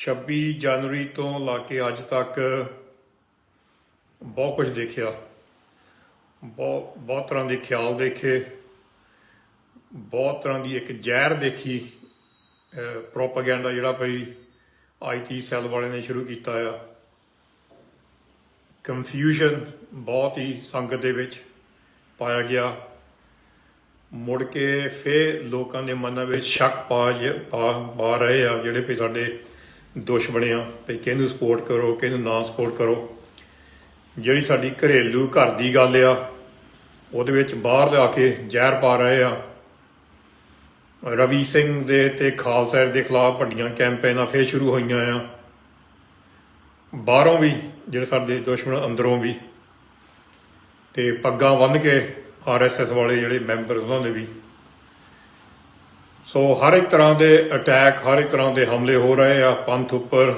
26 ਜਨਵਰੀ ਤੋਂ ਲਾ ਕੇ ਅੱਜ ਤੱਕ ਬਹੁਤ ਕੁਝ ਦੇਖਿਆ। ਬਹੁਤ ਤਰ੍ਹਾਂ ਦੇ ਖਿਆਲ ਦੇਖੇ, ਬਹੁਤ ਤਰ੍ਹਾਂ ਦੀ ਇੱਕ ਜ਼ਹਿਰ ਦੇਖੀ। ਪ੍ਰੋਪਾਗੈਂਡਾ ਜਿਹੜਾ ਭਈ IT ਸੈੱਲ ਵਾਲੇ ਨੇ ਸ਼ੁਰੂ ਕੀਤਾ ਆ। ਕਨਫਿਊਜ਼ਨ ਬਹੁਤ ਹੀ ਸੰਗਤ ਦੇ ਵਿੱਚ ਪਾਇਆ ਗਿਆ। ਮੁੜ ਕੇ ਫਿਰ ਲੋਕਾਂ ਦੇ ਮਨਾਂ ਵਿੱਚ ਸ਼ੱਕ ਪਾ ਰਹੇ ਆ ਜਿਹੜੇ ਵੀ ਸਾਡੇ ਦੁਸ਼ਮਣ ਆ, ਵੀ ਕਿਹਨੂੰ ਸਪੋਰਟ ਕਰੋ ਕਿਹਨੂੰ ਨਾ ਸਪੋਰਟ ਕਰੋ। ਜਿਹੜੀ ਸਾਡੀ ਘਰੇਲੂ ਘਰ ਦੀ ਗੱਲ ਆ ਉਹਦੇ ਵਿੱਚ ਬਾਹਰ ਲਿਆ ਕੇ ਜ਼ਹਿਰ ਪਾ ਰਹੇ ਆ। ਰਵੀ ਸਿੰਘ ਦੇ ਤੇ ਖਾਲਸਾ ਦੇ ਖਿਲਾਫ ਵੱਡੀਆਂ ਕੈਂਪੇਨਾਂ ਫਿਰ ਸ਼ੁਰੂ ਹੋਈਆਂ ਆ, ਬਾਹਰੋਂ ਵੀ ਜਿਹੜੇ ਸਾਡੇ ਦੁਸ਼ਮਣ, ਅੰਦਰੋਂ ਵੀ। ਤੇ ਪੱਗਾਂ ਬੰਨ੍ਹ ਕੇ RSS ਵਾਲੇ ਜਿਹੜੇ ਮੈਂਬਰ ਉਹਨਾਂ ਦੇ ਵੀ। ਸੋ ਹਰ ਇੱਕ ਤਰ੍ਹਾਂ ਦੇ ਅਟੈਕ, ਹਰ ਇੱਕ ਤਰ੍ਹਾਂ ਦੇ ਹਮਲੇ ਹੋ ਰਹੇ ਆ ਪੰਥ ਉੱਪਰ,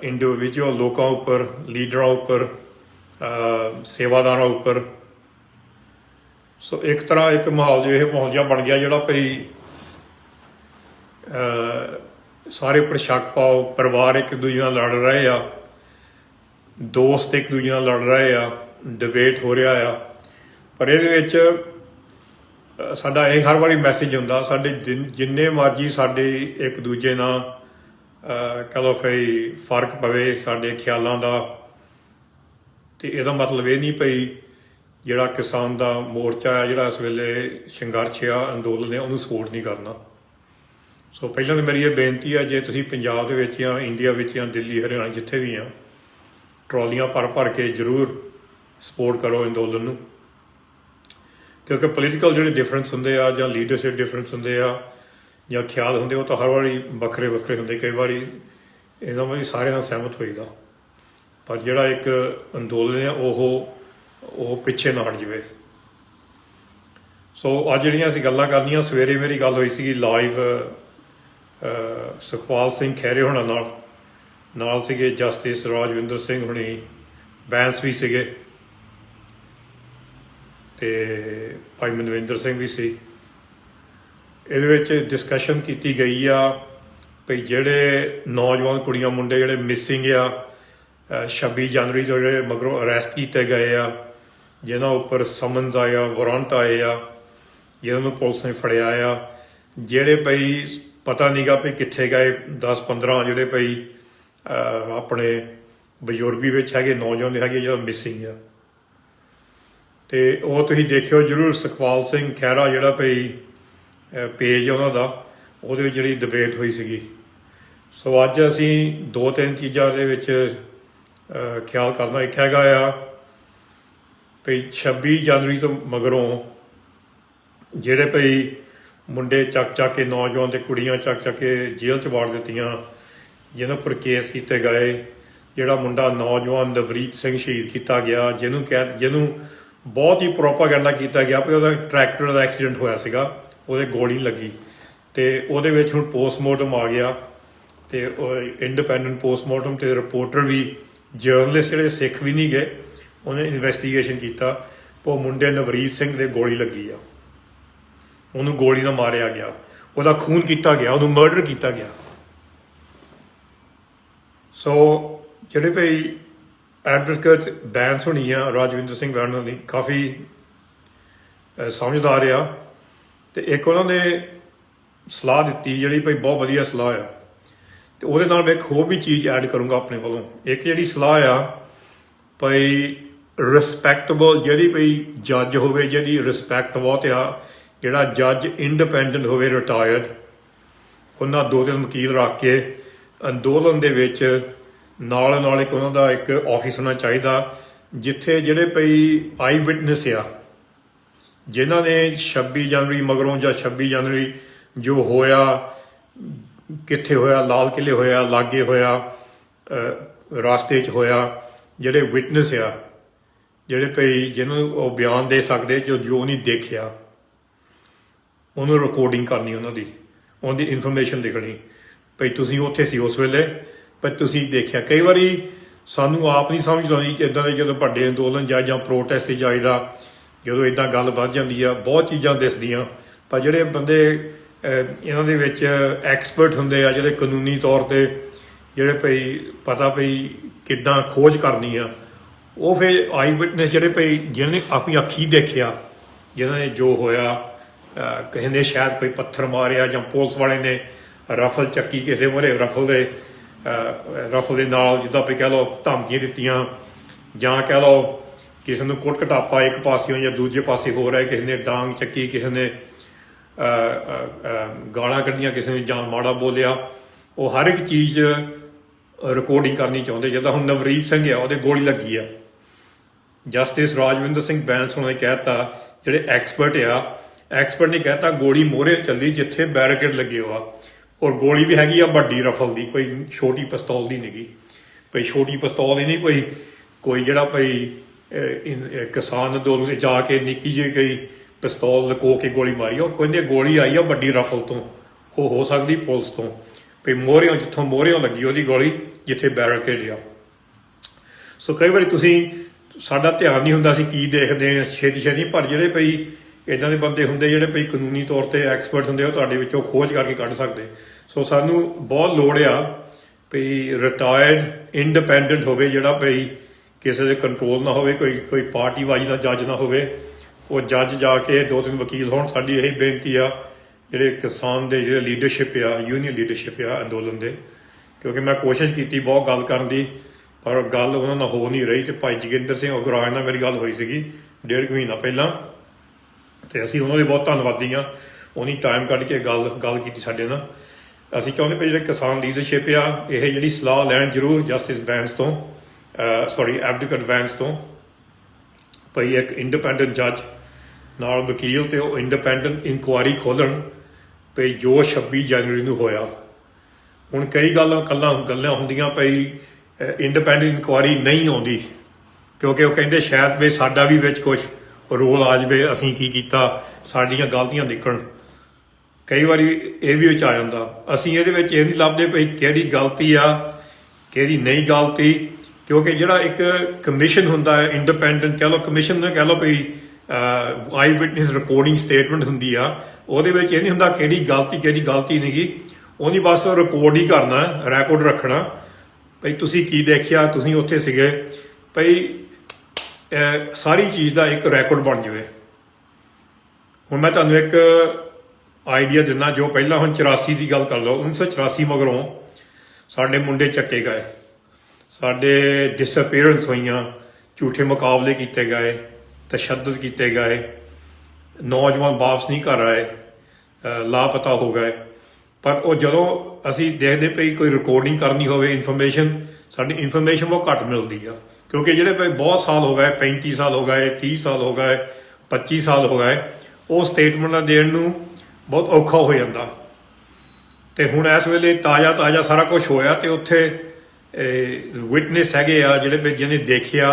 ਇੰਡੀਵਿਜੂਅਲ ਲੋਕਾਂ ਉੱਪਰ, ਲੀਡਰਾਂ ਉੱਪਰ, ਸੇਵਾਦਾਰਾਂ ਉੱਪਰ। ਸੋ ਇੱਕ ਤਰ੍ਹਾਂ ਇੱਕ ਮਾਹੌਲ ਜਿਹਾ ਬਣ ਗਿਆ ਜਿਹੜਾ ਭਈ ਸਾਰੇ ਉੱਪਰ ਸ਼ੱਕ ਪਾਓ। ਪਰਿਵਾਰ ਇੱਕ ਦੂਜੇ ਨਾਲ ਲੜ ਰਹੇ ਆ, ਦੋਸਤ ਇੱਕ ਦੂਜੇ ਨਾਲ ਲੜ ਰਹੇ ਆ, ਡਿਬੇਟ ਹੋ ਰਿਹਾ ਆ। ਪਰ ਇਹਦੇ ਵਿੱਚ ਸਾਡਾ ਇਹ ਹਰ ਵਾਰੀ ਮੈਸੇਜ ਹੁੰਦਾ, ਸਾਡੇ ਜਿੰਨੇ ਮਰਜ਼ੀ ਸਾਡੇ ਇੱਕ ਦੂਜੇ ਨਾਲ ਕਹਿ ਲਓ ਭਈ ਫਰਕ ਪਵੇ ਸਾਡੇ ਖਿਆਲਾਂ ਦਾ, ਤੇ ਇਹਦਾ ਮਤਲਬ ਇਹ ਨਹੀਂ ਭਈ ਜਿਹੜਾ ਕਿਸਾਨ ਦਾ ਮੋਰਚਾ ਹੈ, ਜਿਹੜਾ ਇਸ ਵੇਲੇ ਸੰਘਰਸ਼ ਆ, ਅੰਦੋਲਨ ਹੈ, ਉਹਨੂੰ ਸਪੋਰਟ ਨਹੀਂ ਕਰਨਾ। ਸੋ ਪਹਿਲਾਂ ਤਾਂ ਮੇਰੀ ਇਹ ਬੇਨਤੀ ਹੈ, ਜੇ ਤੁਸੀਂ ਪੰਜਾਬ ਦੇ ਵਿੱਚ ਜਾਂ ਇੰਡੀਆ ਵਿੱਚ ਜਾਂ ਦਿੱਲੀ, ਹਰਿਆਣਾ ਜਿੱਥੇ ਵੀ ਆ, ਟਰਾਲੀਆਂ ਭਰ ਕੇ ਜ਼ਰੂਰ ਸਪੋਰਟ ਕਰੋ ਅੰਦੋਲਨ ਨੂੰ। ਕਿਉਂਕਿ ਪੋਲੀਟੀਕਲ ਜਿਹੜੇ ਡਿਫਰੈਂਸ ਹੁੰਦੇ ਆ ਜਾਂ ਲੀਡਰਸ਼ਿਪ ਡਿਫਰੈਂਸ ਹੁੰਦੇ ਆ ਜਾਂ ਖਿਆਲ ਹੁੰਦੇ, ਉਹ ਤਾਂ ਹਰ ਵਾਰੀ ਵੱਖਰੇ ਹੁੰਦੇ। ਕਈ ਵਾਰੀ ਇਹਨਾਂ ਵਿੱਚ ਸਾਰਿਆਂ ਨਾਲ ਸਹਿਮਤ ਹੋਈਦਾ, ਪਰ ਜਿਹੜਾ ਇੱਕ ਅੰਦੋਲਨ ਹੈ ਉਹ ਪਿੱਛੇ ਨਾ ਹਟ ਜਾਵੇ। ਸੋ ਅੱਜ ਜਿਹੜੀਆਂ ਅਸੀਂ ਗੱਲਾਂ ਕਰਨੀਆਂ, ਸਵੇਰੇ ਮੇਰੀ ਗੱਲ ਹੋਈ ਸੀਗੀ ਲਾਈਵ ਸੁਖਪਾਲ ਸਿੰਘ ਖਹਿਰੇ ਹੋਣਾ ਨਾਲ ਸੀਗੇ ਜਸਟਿਸ ਰਾਜਵਿੰਦਰ ਸਿੰਘ ਹੁਣੀ, ਬੈਂਸ ਵੀ ਸੀਗੇ, ਤੇ ਭਾਈ ਮਨਵਿੰਦਰ ਸਿੰਘ ਵੀ ਸੀ। ਇਹਦੇ ਵਿੱਚ ਡਿਸਕਸ਼ਨ ਕੀਤੀ ਗਈ ਆ ਭਈ ਜਿਹੜੇ ਨੌਜਵਾਨ ਕੁੜੀਆਂ ਮੁੰਡੇ ਜਿਹੜੇ ਮਿਸਿੰਗ ਆ 26 ਜਨਵਰੀ ਤੋਂ, ਜਿਹੜੇ ਮਗਰੋਂ ਅਰੈਸਟ ਕੀਤੇ ਗਏ ਆ, ਜਿਨ੍ਹਾਂ ਉੱਪਰ ਸਮਨਸ ਆਏ ਆ, ਵਾਰੰਟ ਆਏ ਆ, ਜਿਹਨਾਂ ਨੂੰ ਪੁਲਿਸ ਨੇ ਫੜਿਆ ਆ, ਜਿਹੜੇ ਭਈ ਪਤਾ ਨੀਗਾ ਭਈ ਕਿੱਥੇ ਗਏ। 10-15 ਜਿਹੜੇ ਭਈ ਆਪਣੇ ਬਜ਼ੁਰਗੀ ਵਿੱਚ ਹੈਗੇ, ਨੌਜਵਾਨ ਹੈਗੇ, ਜਿਹੜਾ ਮਿਸਿੰਗ ਆ। ਤੇ ਉਹ ਤੁਸੀਂ ਦੇਖਿਓ ਜ਼ਰੂਰ, ਸੁਖਪਾਲ ਸਿੰਘ ਖਹਿਰਾ ਜਿਹੜਾ ਭਈ ਪੇਜ ਉਹਨਾਂ ਦਾ, ਉਹਦੇ ਵਿੱਚ ਜਿਹੜੀ ਡਿਬੇਟ ਹੋਈ ਸੀਗੀ। ਸੋ ਅੱਜ ਅਸੀਂ 2-3 ਚੀਜ਼ਾਂ ਦੇ ਵਿੱਚ ਖਿਆਲ ਕਰਨਾ। ਇੱਕ ਹੈਗਾ ਆ ਭਈ 26 ਜਨਵਰੀ ਤੋਂ ਮਗਰੋਂ ਜਿਹੜੇ ਭਈ ਮੁੰਡੇ ਚੱਕ ਕੇ, ਨੌਜਵਾਨ ਤੇ ਕੁੜੀਆਂ ਚੱਕ ਕੇ ਜੇਲ੍ਹ 'ਚ ਵਾੜ ਦਿੱਤੀਆਂ, ਜਿਹਨਾਂ ਉੱਪਰ ਕੇਸ ਕੀਤੇ ਗਏ। ਜਿਹੜਾ ਮੁੰਡਾ ਨੌਜਵਾਨ ਨਵਰੀਤ ਸਿੰਘ ਸ਼ਹੀਦ ਕੀਤਾ ਗਿਆ, ਜਿਹਨੂੰ ਬਹੁਤ ਹੀ ਪ੍ਰੋਪਾਗੈਂਡਾ ਕੀਤਾ ਗਿਆ ਵੀ ਉਹਦਾ ਟਰੈਕਟਰ ਦਾ ਐਕਸੀਡੈਂਟ ਹੋਇਆ ਸੀਗਾ, ਉਹਦੇ ਗੋਲੀ ਲੱਗੀ, ਤੇ ਉਹਦੇ ਵਿੱਚ ਹੁਣ ਪੋਸਟਮਾਰਟਮ ਆ ਗਿਆ, ਤੇ ਇੰਡੀਪੈਂਡੈਂਟ ਪੋਸਟਮਾਰਟਮ, ਤੇ ਰਿਪੋਰਟਰ ਵੀ, ਜਰਨਲਿਸਟ ਜਿਹੜੇ ਸਿੱਖ ਵੀ ਨਹੀਂ ਗਏ, ਉਹਨੇ ਇਨਵੈਸਟੀਗੇਸ਼ਨ ਕੀਤਾ। ਉਹ ਮੁੰਡੇ ਨਵਰੀਤ ਸਿੰਘ ਦੇ ਗੋਲੀ ਲੱਗੀ ਆ, ਉਹਨੂੰ ਗੋਲੀ ਨਾਲ ਮਾਰਿਆ ਗਿਆ, ਉਹਦਾ ਖੂਨ ਕੀਤਾ ਗਿਆ, ਉਹਨੂੰ ਮਰਡਰ ਕੀਤਾ ਗਿਆ। ਸੋ ਜਿਹੜੇ ਭਈ ਐਡਵੋਕੇਟ ਬੈਂਸ ਹੋਣੀ ਆ, ਰਾਜਵਿੰਦਰ ਸਿੰਘ ਬੈਂਸ ਦੀ ਕਾਫੀ ਸਮਝਦਾਰ ਆ, ਤੇ ਇੱਕ ਉਹਨਾਂ ਨੇ ਸਲਾਹ ਦਿੱਤੀ ਜਿਹੜੀ ਭਈ ਬਹੁਤ ਵਧੀਆ ਸਲਾਹ ਆ। ਤੇ ਉਹਦੇ ਨਾਲ ਮੈਂ ਇੱਕ ਹੋਰ ਵੀ ਚੀਜ਼ ਐਡ ਕਰੂੰਗਾ ਆਪਣੇ ਵੱਲੋਂ। ਇੱਕ ਜਿਹੜੀ ਸਲਾਹ ਆ ਭਈ ਰਿਸਪੈਕਟੇਬਲ, ਜਿਹੜੀ ਭਈ ਜੱਜ ਹੋਵੇ, ਜਿਹਦੀ ਰਿਸਪੈਕਟ ਬਹੁਤ ਆ, ਜਿਹੜਾ ਜੱਜ ਇੰਡੀਪੈਂਡੈਂਟ ਹੋਵੇ, ਰਿਟਾਇਰਡ, ਉਹਨਾਂ 2-3 ਵਕੀਲ ਰੱਖ ਕੇ ਅੰਦੋਲਨ ਦੇ ਵਿੱਚ ਨਾਲ ਇੱਕ ਉਹਨਾਂ ਦਾ ਇੱਕ ਆਫਿਸ ਹੋਣਾ ਚਾਹੀਦਾ, ਜਿੱਥੇ ਜਿਹੜੇ ਭਈ ਆਈ ਵਿਟਨੈਸ ਆ, ਜਿਨ੍ਹਾਂ ਨੇ 26 ਜਨਵਰੀ ਮਗਰੋਂ ਜਾਂ 26 ਜਨਵਰੀ ਜੋ ਹੋਇਆ, ਕਿੱਥੇ ਹੋਇਆ, ਲਾਲ ਕਿਲ੍ਹੇ ਹੋਇਆ, ਲਾਗੇ ਹੋਇਆ, ਰਾਸਤੇ 'ਚ ਹੋਇਆ, ਜਿਹੜੇ ਵਿਟਨੈਸ ਆ, ਜਿਹੜੇ ਭਈ ਜਿਹਨਾਂ ਨੂੰ ਉਹ ਬਿਆਨ ਦੇ ਸਕਦੇ, ਜੋ ਨਹੀਂ ਦੇਖਿਆ, ਉਹਨੂੰ ਰਿਕਾਰਡਿੰਗ ਕਰਨੀ, ਉਹਦੀ ਇਨਫੋਰਮੇਸ਼ਨ ਲਿਖਣੀ ਭਈ ਤੁਸੀਂ ਉੱਥੇ ਸੀ ਉਸ ਵੇਲੇ, ਪਰ ਤੁਸੀਂ ਦੇਖਿਆ। ਕਈ ਵਾਰੀ ਸਾਨੂੰ ਆਪ ਨਹੀਂ ਸਮਝ ਆਉਂਦੀ ਕਿ ਇੱਦਾਂ ਦੇ ਜਦੋਂ ਵੱਡੇ ਅੰਦੋਲਨ ਜਾਂ ਪ੍ਰੋਟੈਸਟ 'ਤੇ ਜਾਈਦਾ, ਜਦੋਂ ਇੱਦਾਂ ਗੱਲ ਵੱਧ ਜਾਂਦੀ ਆ, ਬਹੁਤ ਚੀਜ਼ਾਂ ਦਿਸਦੀਆਂ। ਪਰ ਜਿਹੜੇ ਬੰਦੇ ਇਹਨਾਂ ਦੇ ਵਿੱਚ ਐਕਸਪਰਟ ਹੁੰਦੇ ਆ, ਜਿਹੜੇ ਕਾਨੂੰਨੀ ਤੌਰ 'ਤੇ ਜਿਹੜੇ ਭਈ ਪਤਾ ਭਈ ਕਿੱਦਾਂ ਖੋਜ ਕਰਨੀ ਆ, ਉਹ ਫਿਰ ਆਈ ਵਿਟਨੈਸ ਜਿਹੜੇ ਭਈ ਜਿਹਨੇ ਆਪਣੀ ਅੱਖੀਂ ਦੇਖਿਆ, ਜਿਨ੍ਹਾਂ ਨੇ ਜੋ ਹੋਇਆ, ਕਿਸੇ ਨੇ ਸ਼ਾਇਦ ਕੋਈ ਪੱਥਰ ਮਾਰਿਆ ਜਾਂ ਪੁਲਿਸ ਵਾਲੇ ਨੇ ਰਫਲ ਚੱਕੀ ਕਿਸੇ ਮੂਹਰੇ, ਰਫਲ ਦੇ ਨਾਲ ਜਿੱਦਾਂ ਵੀ ਕਹਿ ਲਓ ਧਮਕੀਆਂ ਦਿੱਤੀਆਂ, ਜਾਂ ਕਹਿ ਲਓ ਕਿਸੇ ਨੂੰ ਕੁੱਟ ਘਟਾਪਾ ਇੱਕ ਪਾਸਿਓਂ ਜਾਂ ਦੂਜੇ ਪਾਸੇ ਹੋ ਰਿਹਾ, ਕਿਸੇ ਨੇ ਡਾਂਗ ਚੱਕੀ, ਕਿਸੇ ਨੇ ਗਾਲਾਂ ਕੱਢੀਆਂ, ਕਿਸੇ ਨੇ ਜਾਂ ਮਾੜਾ ਬੋਲਿਆ, ਉਹ ਹਰ ਇੱਕ ਚੀਜ਼ ਰਿਕਾਰਡਿੰਗ ਕਰਨੀ ਚਾਹੁੰਦੇ। ਜਿੱਦਾਂ ਹੁਣ ਨਵਰੀਤ ਸਿੰਘ ਆ, ਉਹਦੇ ਗੋਲੀ ਲੱਗੀ ਆ, ਜਸਟਿਸ ਰਾਜਵਿੰਦਰ ਸਿੰਘ ਬੈਂਸ ਉਹਨਾਂ ਨੇ ਕਹਿਤਾ, ਜਿਹੜੇ ਐਕਸਪਰਟ ਨੇ ਕਹਿਤਾ ਗੋਲੀ ਮੋਹਰੇ ਚੱਲੀ ਜਿੱਥੇ ਬੈਰੀਕੇਡ ਲੱਗੇ ਹੋਆ, ਔਰ ਗੋਲੀ ਵੀ ਹੈਗੀ ਆ ਵੱਡੀ ਰਫਲ ਦੀ, ਕੋਈ ਛੋਟੀ ਪਿਸਤੌਲ ਦੀ ਨਹੀਂ ਗੀ, ਭਈ ਛੋਟੀ ਪਿਸਤੌਲ ਹੀ ਨਹੀਂ, ਕੋਈ ਜਿਹੜਾ ਭਈ ਕਿਸਾਨ ਅੰਦੋਲਨ 'ਚ ਜਾ ਕੇ ਨਿੱਕੀ ਜਿਹੀ ਕੋਈ ਪਿਸਤੌਲ ਲਕੋ ਕੇ ਗੋਲੀ ਮਾਰੀ, ਉਹ ਕਹਿੰਦੇ ਗੋਲੀ ਆਈ ਆ ਵੱਡੀ ਰਫਲ ਤੋਂ, ਉਹ ਹੋ ਸਕਦੀ ਪੁਲਿਸ ਤੋਂ, ਭਈ ਮੋਹਰਿਓਂ ਜਿੱਥੋਂ ਮੋਹਰਿਓਂ ਲੱਗੀ ਉਹਦੀ ਗੋਲੀ ਜਿੱਥੇ ਬੈਰੀਕੇਡ ਆ। ਸੋ ਕਈ ਵਾਰੀ ਸਾਡਾ ਧਿਆਨ ਨਹੀਂ ਹੁੰਦਾ, ਅਸੀਂ ਕੀ ਦੇਖਦੇ ਹਾਂ ਛੇਤੀ, ਪਰ ਜਿਹੜੇ ਭਈ ਇੱਦਾਂ ਦੇ ਬੰਦੇ ਹੁੰਦੇ ਜਿਹੜੇ ਭਈ ਕਾਨੂੰਨੀ ਤੌਰ 'ਤੇ ਐਕਸਪਰਟ ਹੁੰਦੇ, ਉਹ ਤੁਹਾਡੇ ਵਿੱਚੋਂ ਖੋਜ ਕਰਕੇ ਕੱਢ ਸਕਦੇ। ਸੋ ਸਾਨੂੰ ਬਹੁਤ ਲੋੜ ਆ ਭਈ ਰਿਟਾਇਰਡ ਇੰਡੀਪੈਂਡੈਂਟ ਹੋਵੇ, ਜਿਹੜਾ ਭਈ ਕਿਸੇ ਦੇ ਕੰਟਰੋਲ ਨਾ ਹੋਵੇ, ਕੋਈ ਪਾਰਟੀਬਾਜ਼ੀ ਦਾ ਜੱਜ ਨਾ ਹੋਵੇ, ਉਹ ਜੱਜ ਜਾ ਕੇ 2-3 ਵਕੀਲ ਹੋਣ। ਸਾਡੀ ਇਹੀ ਬੇਨਤੀ ਆ ਜਿਹੜੇ ਕਿਸਾਨ ਦੇ ਜਿਹੜੇ ਲੀਡਰਸ਼ਿਪ ਆ, ਯੂਨੀਅਨ ਲੀਡਰਸ਼ਿਪ ਆ ਅੰਦੋਲਨ ਦੇ, ਕਿਉਂਕਿ ਮੈਂ ਕੋਸ਼ਿਸ਼ ਕੀਤੀ ਬਹੁਤ ਗੱਲ ਕਰਨ ਦੀ, ਪਰ ਗੱਲ ਉਹਨਾਂ ਨਾਲ ਹੋ ਨਹੀਂ ਰਹੀ। ਤੇ ਭਾਈ ਜੋਗਿੰਦਰ ਸਿੰਘ ਉਗਰਾਹ ਨਾਲ ਮੇਰੀ ਗੱਲ ਹੋਈ ਸੀਗੀ 1.5 ਮਹੀਨਾ ਪਹਿਲਾਂ, ਤੇ ਅਸੀਂ ਉਹਨਾਂ ਦੇ ਬਹੁਤ ਧੰਨਵਾਦੀ ਹਾਂ, ਉਹਨੇ ਟਾਈਮ ਕੱਢ ਕੇ ਗੱਲ ਕੀਤੀ ਸਾਡੇ ਨਾਲ। ਅਸੀਂ ਚਾਹੁੰਦੇ ਪਏ ਜਿਹੜੇ ਕਿਸਾਨ ਲੀਡਰਸ਼ਿਪ ਆ, ਇਹ ਜਿਹੜੀ ਸਲਾਹ ਲੈਣ ਜ਼ਰੂਰ ਜਸਟਿਸ ਬੈਂਸ ਤੋਂ, ਐਡਵੋਕੇਟ ਬੈਂਸ ਤੋਂ, ਭਈ ਇੱਕ ਇੰਡੀਪੈਂਡੈਂਟ ਜੱਜ ਨਾਲ ਵਕੀਲ, ਤੇ ਉਹ ਇੰਡੀਪੈਂਡੈਂਟ ਇਨਕੁਆਇਰੀ ਖੋਲ੍ਹਣ ਭਈ ਜੋ 26 ਜਨਵਰੀ ਨੂੰ ਹੋਇਆ। ਹੁਣ ਕਈ ਗੱਲਾਂ ਹੁੰਦੀਆਂ ਭਈ ਇੰਡੀਪੈਂਡੈਂਟ ਇਨਕੁਆਇਰੀ ਨਹੀਂ ਆਉਂਦੀ, ਕਿਉਂਕਿ ਉਹ ਕਹਿੰਦੇ ਸ਼ਾਇਦ ਵੀ ਸਾਡਾ ਵੀ ਵਿੱਚ ਕੁਝ ਰੋਲ ਆ ਜਾਵੇ, ਅਸੀਂ ਕੀ ਕੀਤਾ, ਸਾਡੀਆਂ ਗਲਤੀਆਂ ਨਿਕਲਣ। ਕਈ ਵਾਰੀ ਇਹ ਵੀ ਵਿੱਚ ਆ ਜਾਂਦਾ। ਅਸੀਂ ਇਹਦੇ ਵਿੱਚ ਇਹ ਨਹੀਂ ਲੱਭਦੇ ਭਈ ਕਿਹੜੀ ਗਲਤੀ ਆ ਕਿਹੜੀ ਨਹੀਂ ਗਲਤੀ, ਕਿਉਂਕਿ ਜਿਹੜਾ ਇੱਕ ਕਮਿਸ਼ਨ ਹੁੰਦਾ ਹੈ ਇੰਡੀਪੈਂਡੈਂਟ, ਕਹਿ ਲਓ ਕਮਿਸ਼ਨ ਨੇ, ਕਹਿ ਲਓ ਭਈ ਆਈ ਵਿਟਨੈਸ ਰਿਕਾਰਡਿੰਗ ਸਟੇਟਮੈਂਟ ਹੁੰਦੀ ਆ, ਉਹਦੇ ਵਿੱਚ ਇਹ ਨਹੀਂ ਹੁੰਦਾ ਕਿਹੜੀ ਗਲਤੀ ਨਹੀਂ ਗੀ, ਉਹਦੀ ਬਸ ਰਿਕਾਰਡ ਹੀ ਕਰਨਾ, ਰੈਕੋਰਡ ਰੱਖਣਾ ਭਈ ਤੁਸੀਂ ਕੀ ਦੇਖਿਆ, ਤੁਸੀਂ ਉੱਥੇ ਸੀਗੇ, ਭਈ ਸਾਰੀ ਚੀਜ਼ ਦਾ ਇੱਕ ਰੈਕੋਰਡ ਬਣ ਜਾਵੇ। ਹੁਣ ਮੈਂ ਤੁਹਾਨੂੰ ਇੱਕ ਆਈਡੀਆ ਦਿੰਦਾ, ਜੋ ਪਹਿਲਾਂ ਹੁਣ 84 ਦੀ ਗੱਲ ਕਰ ਲਓ, 1984 ਮਗਰੋਂ ਸਾਡੇ ਮੁੰਡੇ ਚੱਕੇ ਗਏ, ਸਾਡੇ ਡਿਸਅਪੀਅਰੈਂਸ ਹੋਈਆਂ, ਝੂਠੇ ਮੁਕਾਬਲੇ ਕੀਤੇ ਗਏ, ਤਸ਼ੱਦਦ ਕੀਤੇ ਗਏ, ਨੌਜਵਾਨ ਵਾਪਸ ਨਹੀਂ ਘਰ ਆਏ, ਲਾਪਤਾ ਹੋ ਗਏ। ਪਰ ਉਹ ਜਦੋਂ ਅਸੀਂ ਦੇਖਦੇ ਪਈ ਕੋਈ ਰਿਕਾਰਡਿੰਗ ਕਰਨੀ ਹੋਵੇ ਇਨਫੋਰਮੇਸ਼ਨ, ਸਾਡੀ ਇਨਫੋਰਮੇਸ਼ਨ ਬਹੁਤ ਘੱਟ ਮਿਲਦੀ ਆ, ਕਿਉਂਕਿ ਜਿਹੜੇ ਭਾਈ ਬਹੁਤ ਸਾਲ ਹੋ ਗਏ, 35 ਸਾਲ ਹੋ ਗਏ, 30 ਸਾਲ ਹੋ ਗਏ, 25 ਸਾਲ ਹੋ ਗਏ, ਉਹ ਸਟੇਟਮੈਂਟਾਂ ਦੇਣ ਨੂੰ ਬਹੁਤ ਔਖਾ ਹੋ ਜਾਂਦਾ। ਤੇ ਹੁਣ ਇਸ ਵੇਲੇ ਤਾਜ਼ਾ ਸਾਰਾ ਕੁਝ ਹੋਇਆ, ਤੇ ਉੱਥੇ ਵਿਟਨੈਸ ਹੈਗੇ ਆ ਜਿਹੜੇ ਜਿਹਨੇ ਦੇਖਿਆ,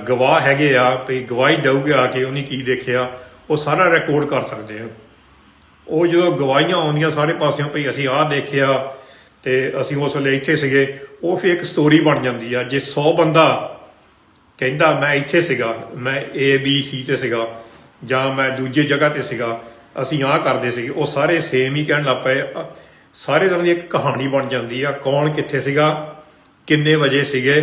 ਗਵਾਹ ਹੈਗੇ ਆ, ਵੀ ਗਵਾਹੀ ਦਊਗੇ ਆ ਕੇ ਉਹਨੇ ਕੀ ਦੇਖਿਆ, ਉਹ ਸਾਰਾ ਰਿਕਾਰਡ ਕਰ ਸਕਦੇ ਆ। ਉਹ ਜਦੋਂ ਗਵਾਹੀਆਂ ਆਉਂਦੀਆਂ ਸਾਰੇ ਪਾਸਿਓਂ ਭਈ ਅਸੀਂ ਆਹ ਦੇਖਿਆ ਤੇ ਅਸੀਂ ਉਸ ਵੇਲੇ ਇੱਥੇ ਸੀਗੇ, ਉਹ ਫਿਰ ਇੱਕ ਸਟੋਰੀ ਬਣ ਜਾਂਦੀ ਆ। ਜੇ 100 ਬੰਦਾ ਕਹਿੰਦਾ ਮੈਂ ਇੱਥੇ ਸੀਗਾ, ਮੈਂ ABC ਤੇ ਸੀਗਾ, ਜਾਂ ਮੈਂ ਦੂਜੀ ਜਗ੍ਹਾ ਤੇ ਸੀਗਾ, ਅਸੀਂ ਆਹ ਕਰਦੇ ਸੀਗੇ, ਉਹ ਸਾਰੇ ਸੇਮ ਹੀ ਕਹਿਣ ਲੱਗ ਪਏ, ਸਾਰੇ ਤਰ੍ਹਾਂ ਦੀ ਇੱਕ ਕਹਾਣੀ ਬਣ ਜਾਂਦੀ ਆ, ਕੌਣ ਕਿੱਥੇ ਸੀਗਾ, ਕਿੰਨੇ ਵਜੇ ਸੀਗੇ,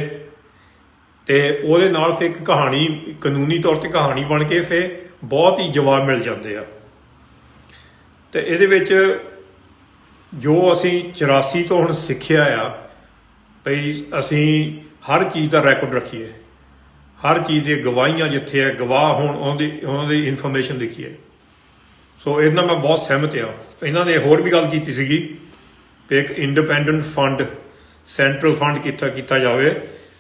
ਤੇ ਉਹਦੇ ਨਾਲ ਫਿਰ ਇੱਕ ਕਹਾਣੀ, ਕਾਨੂੰਨੀ ਤੌਰ ਤੇ ਕਹਾਣੀ ਬਣ ਕੇ ਫਿਰ ਬਹੁਤ ਹੀ ਜਵਾਬ ਮਿਲ ਜਾਂਦੇ ਆ। ਤੇ ਇਹਦੇ ਵਿੱਚ ਜੋ ਅਸੀਂ 84 ਤੋਂ ਹੁਣ ਸਿੱਖਿਆ ਆ, ਭਈ ਅਸੀਂ ਹਰ ਚੀਜ਼ ਦਾ ਰੈਕੋਰਡ ਰੱਖੀਏ, ਹਰ ਚੀਜ਼ ਦੀਆਂ ਗਵਾਹੀਆਂ ਜਿੱਥੇ ਹੈ ਗਵਾਹ ਹੋਣ, ਉਹਨਾਂ ਦੀ ਇਨਫੋਰਮੇਸ਼ਨ ਲਿਖੀਏ। ਸੋ ਇਹਦੇ ਨਾਲ ਮੈਂ ਬਹੁਤ ਸਹਿਮਤ ਹਾਂ। ਇਹਨਾਂ ਨੇ ਹੋਰ ਵੀ ਗੱਲ ਕੀਤੀ ਸੀਗੀ ਕਿ ਇੱਕ ਇੰਡੀਪੈਂਡੈਂਟ ਫੰਡ, ਸੈਂਟਰਲ ਫੰਡ ਕੀਤਾ ਜਾਵੇ।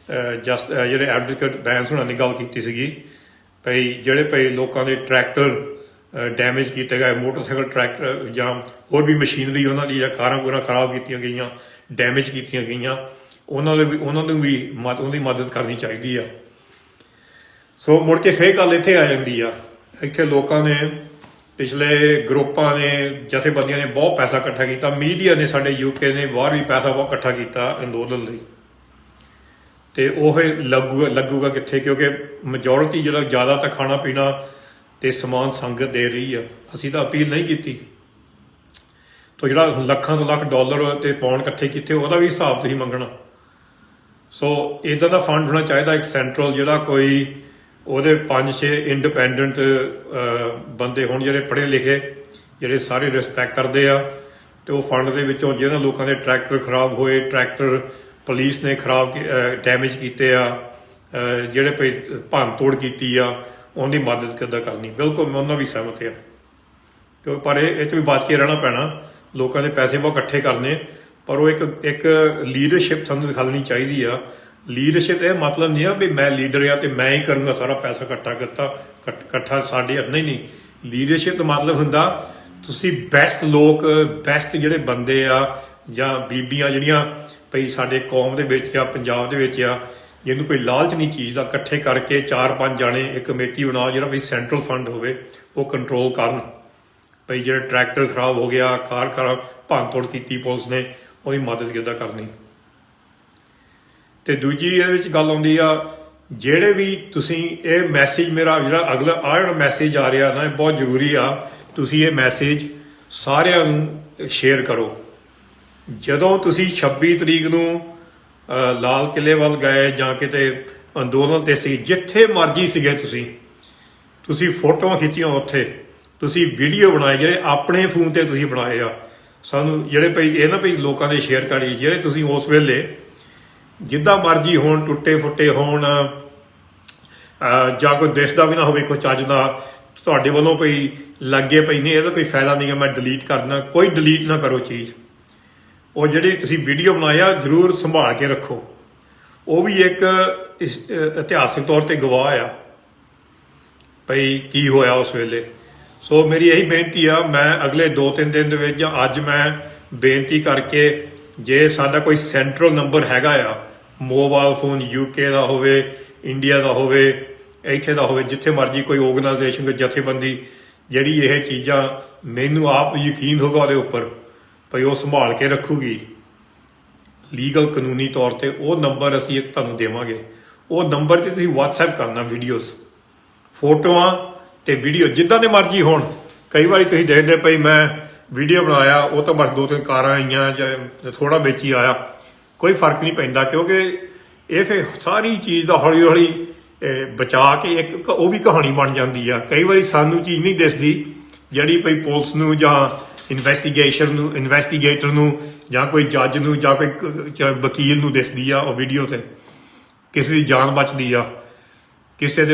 ਜਿਹੜੇ ਐਡਵੋਕੇਟ ਬੈਂਸ ਉਹਨਾਂ ਨੇ ਗੱਲ ਕੀਤੀ ਸੀਗੀ ਭਈ ਜਿਹੜੇ ਭਈ ਲੋਕਾਂ ਦੇ ਟਰੈਕਟਰ ਡੈਮੇਜ ਕੀਤੇ ਗਏ, ਮੋਟਰਸਾਈਕਲ, ਟਰੈਕਟਰ ਜਾਂ ਹੋਰ ਵੀ ਮਸ਼ੀਨਰੀ ਉਹਨਾਂ ਦੀ ਜਾਂ ਕਾਰਾਂ ਖਰਾਬ ਕੀਤੀਆਂ ਗਈਆਂ, ਡੈਮੇਜ ਕੀਤੀਆਂ ਗਈਆਂ, ਉਹਨਾਂ ਨੂੰ ਵੀ ਉਹਦੀ ਮਦਦ ਕਰਨੀ ਚਾਹੀਦੀ ਆ। ਸੋ ਮੁੜ ਕੇ ਫੇਰ ਗੱਲ ਇੱਥੇ ਆ ਜਾਂਦੀ ਆ, ਇੱਥੇ ਲੋਕਾਂ ਨੇ, ਪਿਛਲੇ ਗਰੁੱਪਾਂ ਨੇ, ਜਥੇਬੰਦੀਆਂ ਨੇ ਬਹੁਤ ਪੈਸਾ ਇਕੱਠਾ ਕੀਤਾ, ਮੀਡੀਆ ਨੇ, ਸਾਡੇ UK ਨੇ ਬਾਹਰ ਵੀ ਪੈਸਾ ਬਹੁਤ ਇਕੱਠਾ ਕੀਤਾ ਅੰਦੋਲਨ ਲਈ, ਤੇ ਉਹ ਲੱਗੂਗਾ ਕਿੱਥੇ, ਕਿਉਂਕਿ ਮੈਜੋਰਿਟੀ ਜਿਹੜਾ ਜ਼ਿਆਦਾ ਤਾਂ ਖਾਣਾ ਪੀਣਾ ਤੇ ਸਮਾਨ ਸੰਗਤ ਦੇ ਰਹੀ ਆ। ਅਸੀਂ ਤਾਂ ਅਪੀਲ ਨਹੀਂ ਕੀਤੀ। ਤੋ ਜਿਹੜਾ ਲੱਖਾਂ ਤੋਂ ਲੱਖ ਡਾਲਰ ਤੇ ਪਾਉਂਡ ਇਕੱਠੇ ਕੀਤੇ ਉਹਦਾ ਵੀ ਹਿਸਾਬ ਤੁਸੀਂ ਮੰਗਣਾ। ਸੋ ਇਦਾਂ ਦਾ ਫੰਡ ਹੋਣਾ ਚਾਹੀਦਾ ਇੱਕ ਸੈਂਟਰਲ, ਜਿਹੜਾ ਕੋਈ ਉਹਦੇ 5-6 ਇੰਡੀਪੈਂਡੈਂਟ ਬੰਦੇ ਹੋਣ ਜਿਹੜੇ ਪੜ੍ਹੇ ਲਿਖੇ, ਜਿਹੜੇ ਸਾਰੇ ਰਿਸਪੈਕਟ ਕਰਦੇ ਆ, ਤੇ ਉਹ ਫੰਡ ਦੇ ਵਿੱਚੋਂ ਜਿਹਨਾਂ ਲੋਕਾਂ ਦੇ ਟਰੈਕਟਰ ਖਰਾਬ ਹੋਏ, ਟਰੈਕਟਰ ਪੁਲਿਸ ਨੇ ਖਰਾਬ ਡੈਮੇਜ ਕੀਤੇ ਆ, ਜਿਹੜੇ ਭਈ ਭੰਨ ਤੋੜ ਕੀਤੀ ਆ, ਉਹਦੀ ਮਦਦ ਕਿੱਦਾਂ ਕਰਨੀ। ਬਿਲਕੁਲ ਮੈਂ ਉਹਨਾਂ ਵੀ ਸਹਿਮਤ ਆ, ਕਿਉਂਕਿ ਪਰ ਇਹ 'ਚ ਵੀ ਬਚ ਕੇ ਰਹਿਣਾ ਪੈਣਾ। ਲੋਕਾਂ ਦੇ ਪੈਸੇ ਬਹੁਤ ਇਕੱਠੇ ਕਰਨੇ, ਪਰ ਉਹ ਇੱਕ ਲੀਡਰਸ਼ਿਪ ਸਾਨੂੰ ਦਿਖਾਉਣੀ ਚਾਹੀਦੀ ਆ। ਲੀਡਰਸ਼ਿਪ ਇਹ ਮਤਲਬ ਨਹੀਂ ਆ ਵੀ ਮੈਂ ਲੀਡਰ ਆ ਤੇ ਮੈਂ ਹੀ ਕਰੂੰਗਾ ਸਾਰਾ ਪੈਸਾ ਇਕੱਠਾ ਸਾਡੇ ਨਹੀਂ। ਲੀਡਰਸ਼ਿਪ ਦਾ ਮਤਲਬ ਹੁੰਦਾ ਤੁਸੀਂ ਬੈਸਟ ਲੋਕ, ਬੈਸਟ ਜਿਹੜੇ ਬੰਦੇ ਆ ਜਾਂ ਬੀਬੀਆਂ ਜਿਹੜੀਆਂ ਭਈ ਸਾਡੇ ਕੌਮ ਦੇ ਵਿੱਚ ਆ, ਪੰਜਾਬ ਦੇ ਵਿੱਚ ਆ, ਜਿਹਨੂੰ ਕੋਈ ਲਾਲਚ ਨਹੀਂ ਚੀਜ਼ ਦਾ, ਇਕੱਠੇ ਕਰਕੇ 4-5 ਜਾਣੇ ਇੱਕ ਕਮੇਟੀ ਬਣਾਓ ਜਿਹੜਾ ਵੀ ਸੈਂਟਰਲ ਫੰਡ ਹੋਵੇ, ਉਹ ਕੰਟਰੋਲ ਕਰਨ ਭਈ ਜਿਹੜਾ ਟਰੈਕਟਰ ਖਰਾਬ ਹੋ ਗਿਆ, ਕਾਰ ਖਰਾਬ ਭੰਨ ਤੋੜ ਕੀਤੀ ਪੁਲਿਸ ਨੇ, ਉਹਦੀ ਮਦਦ ਕਿੱਦਾਂ ਕਰਨੀ। ਤੇ ਦੂਜੀ ਇਹਦੇ ਵਿੱਚ ਗੱਲ ਆਉਂਦੀ ਆ, ਜਿਹੜੇ ਵੀ ਤੁਸੀਂ ਇਹ ਮੈਸੇਜ ਮੇਰਾ ਜਿਹੜਾ ਅਗਲਾ ਜਿਹੜਾ ਮੈਸੇਜ ਆ ਰਿਹਾ ਨਾ, ਇਹ ਬਹੁਤ ਜ਼ਰੂਰੀ ਆ। ਤੁਸੀਂ ਇਹ ਮੈਸੇਜ ਸਾਰਿਆਂ ਨੂੰ ਸ਼ੇਅਰ ਕਰੋ। ਜਦੋਂ ਤੁਸੀਂ 26 ਤਰੀਕ ਨੂੰ ਲਾਲ ਕਿਲੇ ਵੱਲ ਗਏ ਜਾਂ ਕਿਤੇ ਅੰਦੋਲਨ ਤੇ ਸੀ, ਜਿੱਥੇ ਮਰਜ਼ੀ ਸੀਗੇ ਤੁਸੀਂ ਫੋਟੋਆਂ ਖਿੱਚੀਆਂ, ਉੱਥੇ ਤੁਸੀਂ ਵੀਡੀਓ ਬਣਾਏ, ਜਿਹੜੇ ਆਪਣੇ ਫੋਨ ਤੇ ਤੁਸੀਂ ਬਣਾਏ ਆ। ਸਾਨੂੰ ਜਿਹੜੇ ਭਈ ਇਹ ਨਾ ਭਈ ਲੋਕਾਂ ਦੇ ਸ਼ੇਅਰ ਕਰੀ, ਜਿਹੜੇ ਤੁਸੀਂ ਉਸ ਵੇਲੇ ਜਿੱਦਾਂ ਮਰਜ਼ੀ ਹੋਣ, ਟੁੱਟੇ ਫੁੱਟੇ ਹੋਣ, ਜਾਂ ਕੋਈ ਦਿਸਦਾ ਵੀ ਨਾ ਹੋਵੇ ਕੋਈ ਚੱਜ ਦਾ, ਤੁਹਾਡੇ ਵੱਲੋਂ ਭਈ ਲੱਗੇ ਪਈ ਨਹੀਂ, ਇਹਦਾ ਕੋਈ ਫਾਇਦਾ ਨਹੀਂ ਹੈ, ਮੈਂ ਡਿਲੀਟ ਕਰਨਾ। ਕੋਈ ਡਿਲੀਟ ਨਾ ਕਰੋ ਚੀਜ਼। ਉਹ ਜਿਹੜੀ ਤੁਸੀਂ ਵੀਡੀਓ ਬਣਾਇਆ ਜ਼ਰੂਰ ਸੰਭਾਲ ਕੇ ਰੱਖੋ। ਉਹ ਵੀ ਇੱਕ ਇਤਿਹਾਸਿਕ ਤੌਰ ਤੇ ਗਵਾਹ ਆ ਭਈ ਕੀ ਹੋਇਆ ਉਸ ਵੇਲੇ। ਸੋ ਮੇਰੀ ਇਹੀ ਬੇਨਤੀ ਆ, ਮੈਂ ਅਗਲੇ 2-3 ਦਿਨ ਦੇ ਵਿੱਚ ਜਾਂ ਅੱਜ ਮੈਂ ਬੇਨਤੀ ਕਰਕੇ, ਜੇ ਸਾਡਾ ਕੋਈ ਸੈਂਟਰਲ ਨੰਬਰ ਹੈਗਾ ਆ, ਮੋਬਾਈਲ ਫੋਨ UK ਦਾ ਹੋਵੇ, ਇੰਡੀਆ ਦਾ ਹੋਵੇ, ਇੱਥੇ ਦਾ ਹੋਵੇ, ਜਿੱਥੇ ਮਰਜ਼ੀ ਕੋਈ ਆਰਗੇਨਾਈਜੇਸ਼ਨ, ਕੋਈ ਜਥੇਬੰਦੀ ਜਿਹੜੀ ਇਹ ਚੀਜ਼ਾਂ ਮੈਨੂੰ ਆਪ ਯਕੀਨ ਹੋਗਾ ਉਹਦੇ ਉੱਪਰ ਭਈ ਉਹ ਸੰਭਾਲ ਕੇ ਰੱਖੂਗੀ ਲੀਗਲ ਕਾਨੂੰਨੀ ਤੌਰ ਤੇ, ਉਹ ਨੰਬਰ ਅਸੀਂ ਇੱਕ ਤੁਹਾਨੂੰ ਦੇਵਾਂਗੇ। ਉਹ ਨੰਬਰ ਤੇ ਤੁਸੀਂ WhatsApp ਕਰਨਾ ਵੀਡੀਓਜ਼, ਫੋਟੋਆਂ ਤੇ ਵੀਡੀਓ ਜਿੱਦਾਂ ਦੇ ਮਰਜ਼ੀ ਹੋਣ। ਕਈ ਵਾਰੀ ਤੁਸੀਂ ਦੇਖਦੇ ਭਈ ਮੈਂ ਵੀਡੀਓ ਬਣਾਇਆ, ਉਹ ਤਾਂ ਬਸ 2-3 ਕਾਰਾਂ ਆਈਆਂ ਜਾਂ ਥੋੜਾ ਵਿੱਚ ਹੀ ਆਇਆ, ਕੋਈ ਫਰਕ ਨਹੀਂ ਪੈਂਦਾ, ਕਿਉਂਕਿ ਇਹ ਫਿਰ ਸਾਰੀ ਚੀਜ਼ ਦਾ ਹੌਲੀ ਹੌਲੀ ਬਚਾ ਕੇ ਇੱਕ ਉਹ ਵੀ ਕਹਾਣੀ ਬਣ ਜਾਂਦੀ ਆ। ਕਈ ਵਾਰੀ ਸਾਨੂੰ ਚੀਜ਼ ਨਹੀਂ ਦਿਸਦੀ ਜਿਹੜੀ ਭਈ ਪੁਲਿਸ ਨੂੰ ਜਾਂ ਇਨਵੈਸਟੀਗੇਟਰ ਨੂੰ ਜਾਂ ਕੋਈ ਜੱਜ ਨੂੰ ਜਾਂ ਕੋਈ ਵਕੀਲ ਨੂੰ ਦਿਸਦੀ ਆ। ਉਹ ਵੀਡੀਓ ਤੇ ਕਿਸੇ ਦੀ ਜਾਨ ਬਚਦੀ ਆ, ਕਿਸੇ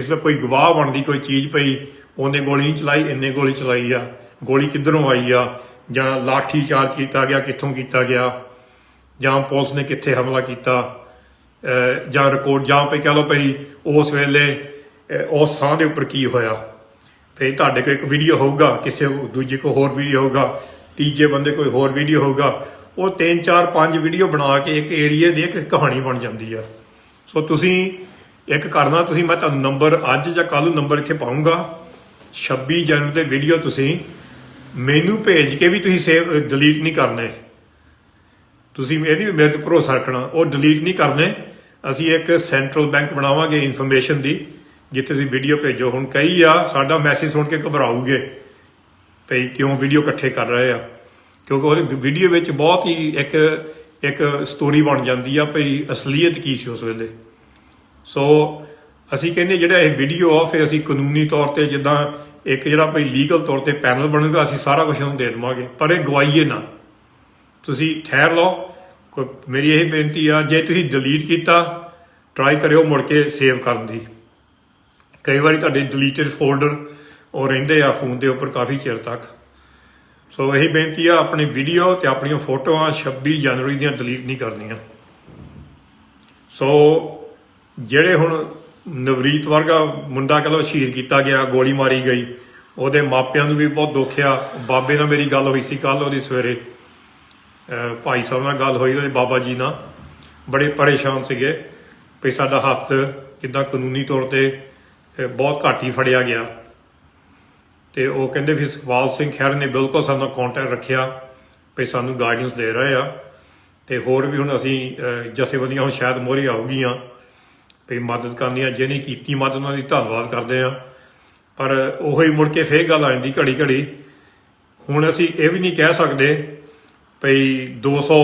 ਦਾ ਕੋਈ ਗਵਾਹ ਬਣਦੀ ਕੋਈ ਚੀਜ਼ ਪਈ, ਉਹਨੇ ਗੋਲੀ ਨਹੀਂ ਚਲਾਈ, ਇੰਨੇ ਗੋਲੀ ਚਲਾਈ ਆ, ਗੋਲੀ ਕਿੱਧਰੋਂ ਆਈ ਆ, ਜਾਂ ਲਾਠੀ ਚਾਰਜ ਕੀਤਾ ਗਿਆ, ਕਿੱਥੋਂ ਕੀਤਾ ਗਿਆ, ਜਾਂ ਪੁਲਿਸ ਨੇ ਕਿੱਥੇ ਹਮਲਾ ਕੀਤਾ, ਜਾਂ ਰਿਕਾਰਡ, ਜਾਂ ਪਈ ਕਹਿ ਲਓ ਭਈ ਉਸ ਵੇਲੇ ਉਸ ਥਾਂ ਦੇ ਉੱਪਰ ਕੀ ਹੋਇਆ। ਫਿਰ ਤੁਹਾਡੇ ਕੋਲ ਇੱਕ ਵੀਡੀਓ ਹੋਊਗਾ, ਕਿਸੇ ਦੂਜੇ ਕੋਲ ਹੋਰ ਵੀਡੀਓ ਹੋਊਗਾ, ਤੀਜੇ ਬੰਦੇ ਕੋਈ ਹੋਰ ਵੀਡੀਓ ਹੋਊਗਾ। ਉਹ 3-4-5 ਵੀਡੀਓ ਬਣਾ ਕੇ ਇੱਕ ਏਰੀਏ ਦੀ ਇੱਕ ਕਹਾਣੀ ਬਣ ਜਾਂਦੀ ਆ। ਸੋ ਤੁਸੀਂ ਇੱਕ ਕਰਨਾ, ਤੁਸੀਂ ਮੈਂ ਤੁਹਾਨੂੰ ਨੰਬਰ ਅੱਜ ਜਾਂ ਕੱਲ੍ਹ ਨੂੰ ਨੰਬਰ ਇੱਥੇ ਪਾਊਂਗਾ, 26 ਜਨਵਰੀ ਦੇ ਵੀਡੀਓ ਤੁਸੀਂ ਮੈਨੂੰ ਭੇਜ ਕੇ ਵੀ ਤੁਸੀਂ ਡਿਲੀਟ ਨਹੀਂ ਕਰਨੇ। ਤੁਸੀਂ ਇਹਦੀ ਵੀ ਮੇਰੇ ਤੇ ਭਰੋਸਾ ਰੱਖਣਾ, ਉਹ ਡਿਲੀਟ ਨਹੀਂ ਕਰਨੇ। ਅਸੀਂ ਇੱਕ ਸੈਂਟਰਲ ਬੈਂਕ ਬਣਾਵਾਂਗੇ ਇਨਫੋਰਮੇਸ਼ਨ ਦੀ, ਜਿੱਥੇ ਤੁਸੀਂ ਵੀਡੀਓ ਭੇਜੋ। ਹੁਣ ਕਈ ਆ ਸਾਡਾ ਮੈਸੇਜ ਸੁਣ ਕੇ ਘਬਰਾਉਗੇ ਭਈ ਕਿਉਂ ਵੀਡੀਓ ਇਕੱਠੇ ਕਰ ਰਹੇ ਆ, ਕਿਉਂਕਿ ਉਹਦੇ ਵੀਡੀਓ ਵਿੱਚ ਬਹੁਤ ਹੀ ਇੱਕ ਸਟੋਰੀ ਬਣ ਜਾਂਦੀ ਆ ਭਈ ਅਸਲੀਅਤ ਕੀ ਸੀ ਉਸ ਵੇਲੇ। ਸੋ ਅਸੀਂ ਕਹਿੰਦੇ ਜਿਹੜਾ ਇਹ ਵੀਡੀਓ ਆ, ਫਿਰ ਅਸੀਂ ਕਾਨੂੰਨੀ ਤੌਰ ਤੇ ਜਿੱਦਾਂ ਇੱਕ ਜਿਹੜਾ ਭਈ ਲੀਗਲ ਤੌਰ ਤੇ ਪੈਨਲ ਬਣੂਗਾ, ਅਸੀਂ ਸਾਰਾ ਕੁਝ ਉਹਨੂੰ ਦੇ ਦੇਵਾਂਗੇ, ਪਰ ਇਹ ਗਵਾਈਏ ਨਾ। ਤੁਸੀਂ ਠਹਿਰ ਲਓ। ਮੇਰੀ ਇਹ ਬੇਨਤੀ ਆ, ਜੇ ਤੁਸੀਂ ਡਿਲੀਟ ਕੀਤਾ ਟਰਾਈ ਕਰਿਓ ਮੁੜ ਕੇ ਸੇਵ ਕਰਨ ਦੀ। ਕਈ ਵਾਰੀ ਤੁਹਾਡੇ ਡਿਲੀਟਡ ਫੋਲਡਰ ਉਹ ਰਹਿੰਦੇ ਆ ਫੋਨ ਦੇ ਉੱਪਰ ਕਾਫੀ ਚਿਰ ਤੱਕ। ਸੋ ਇਹੀ ਬੇਨਤੀ ਆ, ਆਪਣੀ ਵੀਡੀਓ ਤੇ ਆਪਣੀਆਂ ਫੋਟੋਆਂ 26 ਜਨਵਰੀ ਦੀਆਂ ਡਿਲੀਟ ਨਹੀਂ ਕਰਨੀਆਂ। ਸੋ ਜਿਹੜੇ ਹੁਣ ਨਵਰੀਤ ਵਰਗਾ ਮੁੰਡਾ ਕਹਿ ਲਓ ਸ਼ਹੀਦ ਕੀਤਾ ਗਿਆ, ਗੋਲੀ ਮਾਰੀ ਗਈ, ਉਹਦੇ ਮਾਪਿਆਂ ਨੂੰ ਵੀ ਬਹੁਤ ਦੁੱਖ ਆ। ਬਾਬੇ ਨਾਲ ਮੇਰੀ ਗੱਲ ਹੋਈ ਸੀ ਕੱਲ, ਉਹਦੀ ਸਵੇਰੇ ਭਾਈ ਸਾਹਿਬ ਨਾਲ ਗੱਲ ਹੋਈ, ਉਹਦੇ ਬਾਬਾ ਜੀ ਨਾਲ, ਬੜੇ ਪਰੇਸ਼ਾਨ ਸੀਗੇ ਵੀ ਸਾਡਾ ਹੱਥ ਕਿੱਦਾਂ ਕਾਨੂੰਨੀ ਤੌਰ ਤੇ ਬਹੁਤ ਘੱਟ ਹੀ ਫੜਿਆ ਗਿਆ। ਤੇ ਉਹ ਕਹਿੰਦੇ ਵੀ ਸੁਖਪਾਲ ਸਿੰਘ ਖਹਿਰਾ ਨੇ ਬਿਲਕੁਲ ਸਾਡੇ ਨਾਲ ਕੰਟੈਕਟ ਰੱਖਿਆ ਵੀ ਸਾਨੂੰ ਗਾਈਡੈਂਸ ਦੇ ਰਹੇ ਆ, ਤੇ ਹੋਰ ਵੀ ਹੁਣ ਅਸੀਂ ਜਥੇਬੰਦੀਆਂ ਹੁਣ ਸ਼ਾਇਦ ਮੋਹਰੇ ਆਉਗੀਆਂ ਵੀ ਮਦਦ ਕਰਨੀਆਂ। ਜਿਹਨੇ ਕੀਤੀ ਮਦਦ ਉਹਨਾਂ ਦੀ ਧੰਨਵਾਦ ਕਰਦੇ ਆ। ਪਰ ਉਹੀ ਮੁੜ ਕੇ ਫੇਰ ਗੱਲ ਆ ਜਾਂਦੀ ਘੜੀ ਘੜੀ ਹੁਣ ਅਸੀਂ ਇਹ ਵੀ ਨਹੀਂ ਕਹਿ ਸਕਦੇ ਭਈ 200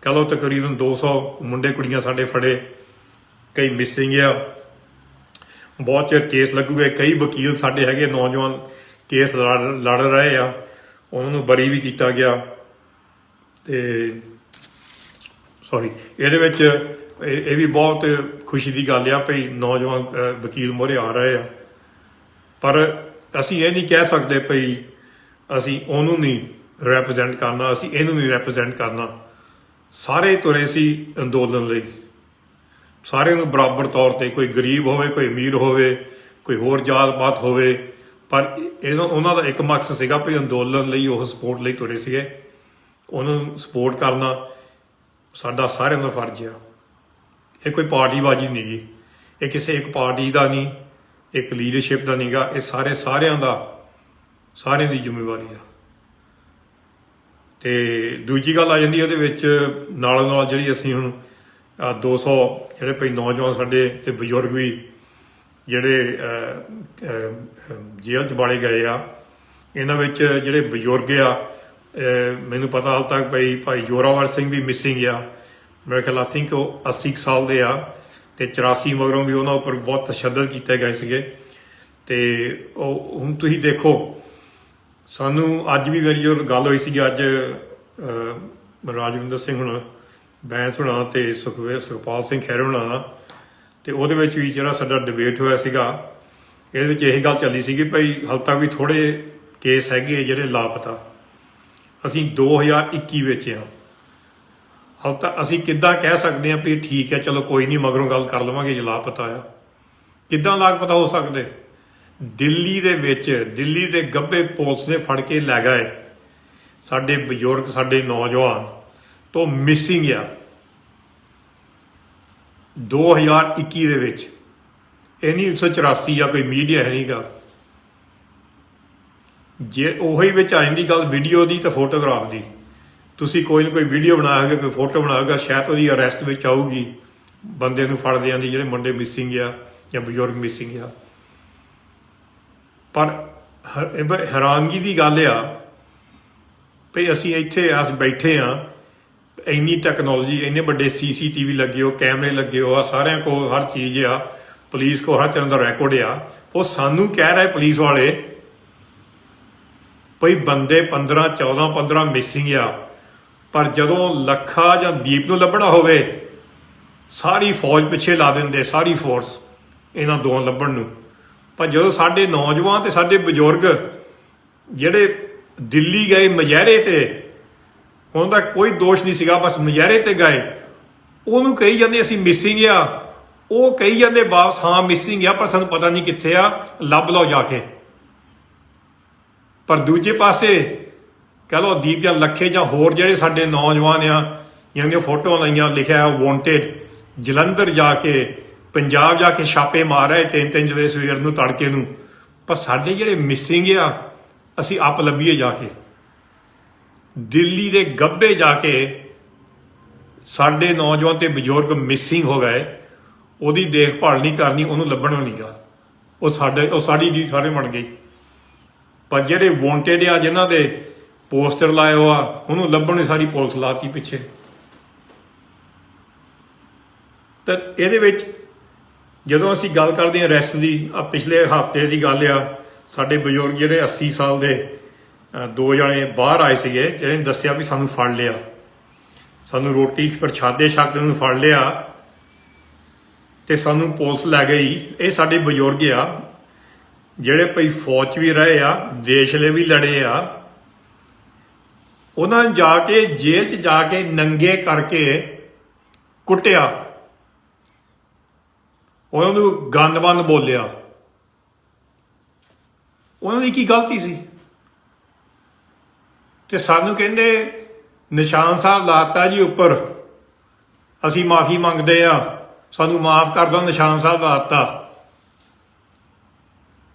ਕਹ ਲਓ ਤਕਰੀਬਨ 200 ਮੁੰਡੇ ਕੁੜੀਆਂ ਸਾਡੇ ਫੜੇ, ਕਈ ਮਿਸਿੰਗ ਆ, ਬਹੁਤ ਚਿਰ ਕੇਸ ਲੱਗੂਗੇ। ਕਈ ਵਕੀਲ ਸਾਡੇ ਹੈਗੇ ਨੌਜਵਾਨ ਕੇਸ ਲੜ ਰਹੇ ਆ, ਉਹਨਾਂ ਨੂੰ ਬਰੀ ਵੀ ਕੀਤਾ ਗਿਆ। ਤੇ ਸੌਰੀ, ਇਹਦੇ ਵਿੱਚ ਇਹ ਵੀ ਬਹੁਤ ਖੁਸ਼ੀ ਦੀ ਗੱਲ ਆ ਭਈ ਨੌਜਵਾਨ ਵਕੀਲ ਮੋਹਰੇ ਆ ਰਹੇ ਆ। ਪਰ ਅਸੀਂ ਇਹ ਨਹੀਂ ਕਹਿ ਸਕਦੇ ਭਈ ਅਸੀਂ ਉਹਨੂੰ ਨਹੀਂ ਰੈਪਰੈਜ਼ੈਂਟ ਕਰਨਾ, ਅਸੀਂ ਇਹਨੂੰ ਨਹੀਂ ਰੈਪਰੈਜ਼ੈਂਟ ਕਰਨਾ। ਸਾਰੇ ਤੁਰੇ ਸੀ ਅੰਦੋਲਨ ਲਈ, ਸਾਰਿਆਂ ਨੂੰ ਬਰਾਬਰ ਤੌਰ ਤੇ, ਕੋਈ ਗਰੀਬ ਹੋਵੇ, ਕੋਈ ਅਮੀਰ ਹੋਵੇ, ਕੋਈ ਹੋਰ ਜਾਤ ਪਾਤ ਹੋਵੇ, ਪਰ ਉਹਨਾਂ ਦਾ ਇੱਕ ਮਕਸਦ ਸੀਗਾ ਵੀ ਅੰਦੋਲਨ ਲਈ ਉਹ ਸਪੋਰਟ ਲਈ ਤੁਰੇ ਸੀਗੇ। ਉਹਨਾਂ ਨੂੰ ਸਪੋਰਟ ਕਰਨਾ ਸਾਡਾ ਸਾਰਿਆਂ ਦਾ ਫਰਜ਼ ਆ। ਇਹ ਕੋਈ ਪਾਰਟੀਬਾਜ਼ੀ ਨਹੀਂ ਗੀ, ਇਹ ਕਿਸੇ ਇੱਕ ਪਾਰਟੀ ਦਾ ਨਹੀਂ, ਇੱਕ ਲੀਡਰਸ਼ਿਪ ਦਾ ਨਹੀਂਗਾ, ਇਹ ਸਾਰਿਆਂ ਦੀ ਜ਼ਿੰਮੇਵਾਰੀ ਆ। ਤੇ ਦੂਜੀ ਗੱਲ ਆ ਜਾਂਦੀ ਉਹਦੇ ਵਿੱਚ ਨਾਲੋਂ ਨਾਲ ਜਿਹੜੀ ਅਸੀਂ ਹੁਣ 200 ਜਿਹੜੇ ਭਈ ਨੌਜਵਾਨ ਸਾਡੇ ਤੇ ਬਜ਼ੁਰਗ ਵੀ ਜਿਹੜੇ ਜੇਲ੍ਹ 'ਚ ਬਾੜੇ ਗਏ ਆ, ਇਹਨਾਂ ਵਿੱਚ ਜਿਹੜੇ ਬਜ਼ੁਰਗ ਆ, ਮੈਨੂੰ ਪਤਾ ਹਾਲ ਤੱਕ ਭਾਈ ਜੋਰਾਵਰ ਸਿੰਘ ਵੀ ਮਿਸਿੰਗ ਆ। ਮੇਰੇ ਖਿਆਲ ਆਈ ਥਿੰਕ ਉਹ 80 ਸਾਲ ਦੇ ਆ, ਤੇ 84 ਮਗਰੋਂ ਵੀ ਉਹਨਾਂ ਉੱਪਰ ਬਹੁਤ ਤਸ਼ੱਦਦ ਕੀਤੇ ਗਏ ਸੀਗੇ। ਤੇ ਉਹ ਹੁਣ ਤੁਸੀਂ ਦੇਖੋ, ਸਾਨੂੰ ਅੱਜ ਵੀ ਮੇਰੀ ਜੋ ਗੱਲ ਹੋਈ ਸੀ, ਅੱਜ ਰਾਜਵਿੰਦਰ ਸਿੰਘ ਹੁਣ ਬੈਂਸ ਹੋਣਾ ਤੇ ਸੁਖਪਾਲ ਸਿੰਘ ਖਹਿਰੇ ਹੋਣਾ ਨਾਲ, ਤੇ ਉਹਦੇ ਵਿੱਚ ਵੀ ਜਿਹੜਾ ਸਾਡਾ ਡਿਬੇਟ ਹੋਇਆ ਸੀਗਾ, ਇਹਦੇ ਵਿੱਚ ਇਹ ਗੱਲ ਚੱਲੀ ਸੀਗੀ ਭਾਈ ਹਾਲੇ ਤੱਕ ਵੀ ਥੋੜੇ ਕੇਸ ਹੈਗੇ ਜਿਹੜੇ ਲਾਪਤਾ। ਅਸੀਂ 2021 ਵਿੱਚ ਆ, ਹਾਲੇ ਤੱਕ ਅਸੀਂ ਕਿੱਦਾਂ ਕਹਿ ਸਕਦੇ ਹਾਂ ਵੀ ਠੀਕ ਹੈ ਚਲੋ ਕੋਈ ਨਹੀਂ ਮਗਰੋਂ ਗੱਲ ਕਰ ਲਵਾਂਗੇ ਜੇ ਲਾਪਤਾ ਆ? ਕਿੱਦਾਂ ਲਾਪਤਾ ਹੋ ਸਕਦੇ? ਦਿੱਲੀ ਦੇ ਵਿੱਚ, ਦਿੱਲੀ ਦੇ ਗੱਭੇ ਪੁਲਿਸ ਨੇ ਫੜ ਕੇ ਲੈ ਗਏ ਸਾਡੇ ਬਜ਼ੁਰਗ, ਸਾਡੇ ਨੌਜਵਾਨ ਤੋਂ ਮਿਸਿੰਗ ਆ 2021 ਦੇ ਵਿੱਚ। ਇਹ ਨਹੀਂ 1984 ਆ, ਕੋਈ ਮੀਡੀਆ ਹੈ ਨਹੀਂਗਾ। ਜੇ ਉਹੀ ਵਿੱਚ ਆ ਜਾਂਦੀ ਗੱਲ ਵੀਡੀਓ ਦੀ ਤਾਂ ਫੋਟੋਗ੍ਰਾਫ ਦੀ, ਤੁਸੀਂ ਕੋਈ ਨਾ ਕੋਈ ਵੀਡੀਓ ਬਣਾਓਗੇ, ਕੋਈ ਫੋਟੋ ਬਣਾਓਗਾ, ਸ਼ਾਇਦ ਉਹਦੀ ਅਰੈਸਟ ਵਿੱਚ ਆਊਗੀ, ਬੰਦੇ ਨੂੰ ਫੜਦੇ ਆਂਦੀ ਜਿਹੜੇ ਮੁੰਡੇ ਮਿਸਿੰਗ ਆ ਜਾਂ ਬਜ਼ੁਰਗ ਮਿਸਿੰਗ ਆ। ਪਰ ਹੈਰਾਨਗੀ ਦੀ ਗੱਲ ਆ ਵੀ ਅਸੀਂ ਇੱਥੇ ਬੈਠੇ ਆ, ਇੰਨੀ ਟੈਕਨੋਲੋਜੀ, ਇੰਨੇ ਵੱਡੇ CCTV ਲੱਗੇ ਹੋ, ਕੈਮਰੇ ਲੱਗੇ ਹੋ ਆ, ਸਾਰਿਆਂ ਕੋਲ ਹਰ ਚੀਜ਼ ਆ, ਪੁਲਿਸ ਕੋਲ ਹਰ ਤਰ੍ਹਾਂ ਦਾ ਰੈਕੋਰਡ ਆ। ਉਹ ਸਾਨੂੰ ਕਹਿ ਰਹੇ ਪੁਲਿਸ ਵਾਲੇ ਭਈ ਬੰਦੇ 15 14 15 ਮਿਸਿੰਗ ਆ, ਪਰ ਜਦੋਂ ਲੱਖਾ ਜਾਂ ਦੀਪ ਨੂੰ ਲੱਭਣਾ ਹੋਵੇ ਸਾਰੀ ਫੌਜ ਪਿੱਛੇ ਲਾ ਦਿੰਦੇ, ਸਾਰੀ ਫੋਰਸ ਇਹਨਾਂ ਦੋਵਾਂ ਲੱਭਣ ਨੂੰ। ਪਰ ਜਦੋਂ ਸਾਡੇ ਨੌਜਵਾਨ ਤੇ ਸਾਡੇ ਬਜ਼ੁਰਗ ਜਿਹੜੇ ਦਿੱਲੀ ਗਏ ਮੁਜ਼ਾਹਰੇ ਤੇ, ਉਹਦਾ ਕੋਈ ਦੋਸ਼ ਨਹੀਂ ਸੀਗਾ, ਬਸ ਮੁਜ਼ਾਹਰੇ ਤੇ ਗਏ, ਉਹਨੂੰ ਕਹੀ ਜਾਂਦੇ ਅਸੀਂ ਮਿਸਿੰਗ ਆ, ਉਹ ਕਹੀ ਜਾਂਦੇ ਵਾਪਸ ਹਾਂ ਮਿਸਿੰਗ ਆ, ਪਰ ਸਾਨੂੰ ਪਤਾ ਨਹੀਂ ਕਿੱਥੇ ਆ, ਲੱਭ ਲਓ ਜਾ ਕੇ। ਪਰ ਦੂਜੇ ਪਾਸੇ ਕਹਿ ਲਓ ਦੀਪ ਜਾਂ ਲੱਖੇ ਜਾਂ ਹੋਰ ਜਿਹੜੇ ਸਾਡੇ ਨੌਜਵਾਨ ਆ, ਜਿਹਨਾਂ ਫੋਟੋਆਂ ਲਾਈਆਂ, ਲਿਖਿਆ ਵਾਂਟਡ, ਜਲੰਧਰ ਜਾ ਕੇ, ਪੰਜਾਬ ਜਾ ਕੇ ਛਾਪੇ ਮਾਰ ਰਹੇ 3-3 ਵਜੇ ਸਵੇਰ ਨੂੰ, ਤੜਕੇ ਨੂੰ। ਪਰ ਸਾਡੇ ਜਿਹੜੇ ਮਿਸਿੰਗ ਆ, ਅਸੀਂ ਆਪ ਲੱਭੀਏ ਜਾ ਕੇ। ਦਿੱਲੀ ਦੇ ਗੱਭੇ ਜਾ ਕੇ ਸਾਡੇ ਨੌਜਵਾਨ ਤੇ ਬਜ਼ੁਰਗ ਮਿਸਿੰਗ ਹੋ ਗਏ, ਉਹਦੀ ਦੇਖਭਾਲ ਨਹੀਂ ਕਰਨੀ, ਉਹਨੂੰ ਲੱਭਣਾ ਨਹੀਂਗਾ, ਉਹ ਸਾਡੀ ਡੀ ਸਾਰੇ ਬਣ ਗਈ। ਪਰ ਜਿਹੜੇ ਵਾਂਟਡ ਆ, ਜਿਨ੍ਹਾਂ ਦੇ ਪੋਸਟਰ ਲਾਏ ਹੋ ਆ, ਉਹਨੂੰ ਲੱਭਣ ਦੀ ਸਾਰੀ ਪੁਲਿਸ ਲਾਤੀ ਪਿੱਛੇ। ਤਾਂ ਇਹਦੇ ਵਿੱਚ ਜਦੋਂ ਅਸੀਂ ਗੱਲ ਕਰਦੇ ਹਾਂ ਅਰੈਸਟ ਦੀ, ਆ ਪਿਛਲੇ ਹਫ਼ਤੇ ਦੀ ਗੱਲ ਆ, ਸਾਡੇ ਬਜ਼ੁਰਗ ਜਿਹੜੇ 80 ਸਾਲ ਦੇ 2 ਜਣੇ ਬਾਹਰ ਆਏ ਸੀਗੇ, ਜਿਹੜੇ ਨੇ ਦੱਸਿਆ ਵੀ ਸਾਨੂੰ ਫੜ ਲਿਆ, ਸਾਨੂੰ ਰੋਟੀ ਪ੍ਰਸ਼ਾਦੇ ਛਕਦੇ ਨੂੰ ਫੜ ਲਿਆ ਤੇ ਸਾਨੂੰ ਪੁਲਿਸ ਲੈ ਗਈ। ਇਹ ਸਾਡੇ ਬਜ਼ੁਰਗ ਆ ਜਿਹੜੇ ਭਈ ਫੌਜ 'ਚ ਵੀ ਰਹੇ ਆ, ਦੇਸ਼ ਲਈ ਵੀ ਲੜੇ ਆ। ਉਹਨਾਂ ਨੇ ਜਾ ਕੇ ਜੇਲ੍ਹ 'ਚ ਜਾ ਕੇ ਨੰਗੇ ਕਰਕੇ ਕੁੱਟਿਆ, ਉਹਨਾਂ ਨੂੰ ਗੰਦ-ਬੰਦ ਬੋਲਿਆ। ਉਹਨਾਂ ਦੀ ਕੀ ਗਲਤੀ ਸੀ? ਤੇ ਸਾਨੂੰ ਕਹਿੰਦੇ ਨਿਸ਼ਾਨ ਸਾਹਿਬ ਲਾਤਾ ਜੀ ਉੱਪਰ, ਅਸੀਂ ਮਾਫੀ ਮੰਗਦੇ ਆ, ਸਾਨੂੰ ਮਾਫ ਕਰ ਦਿਓ, ਨਿਸ਼ਾਨ ਸਾਹਿਬ ਲਾਤਾ।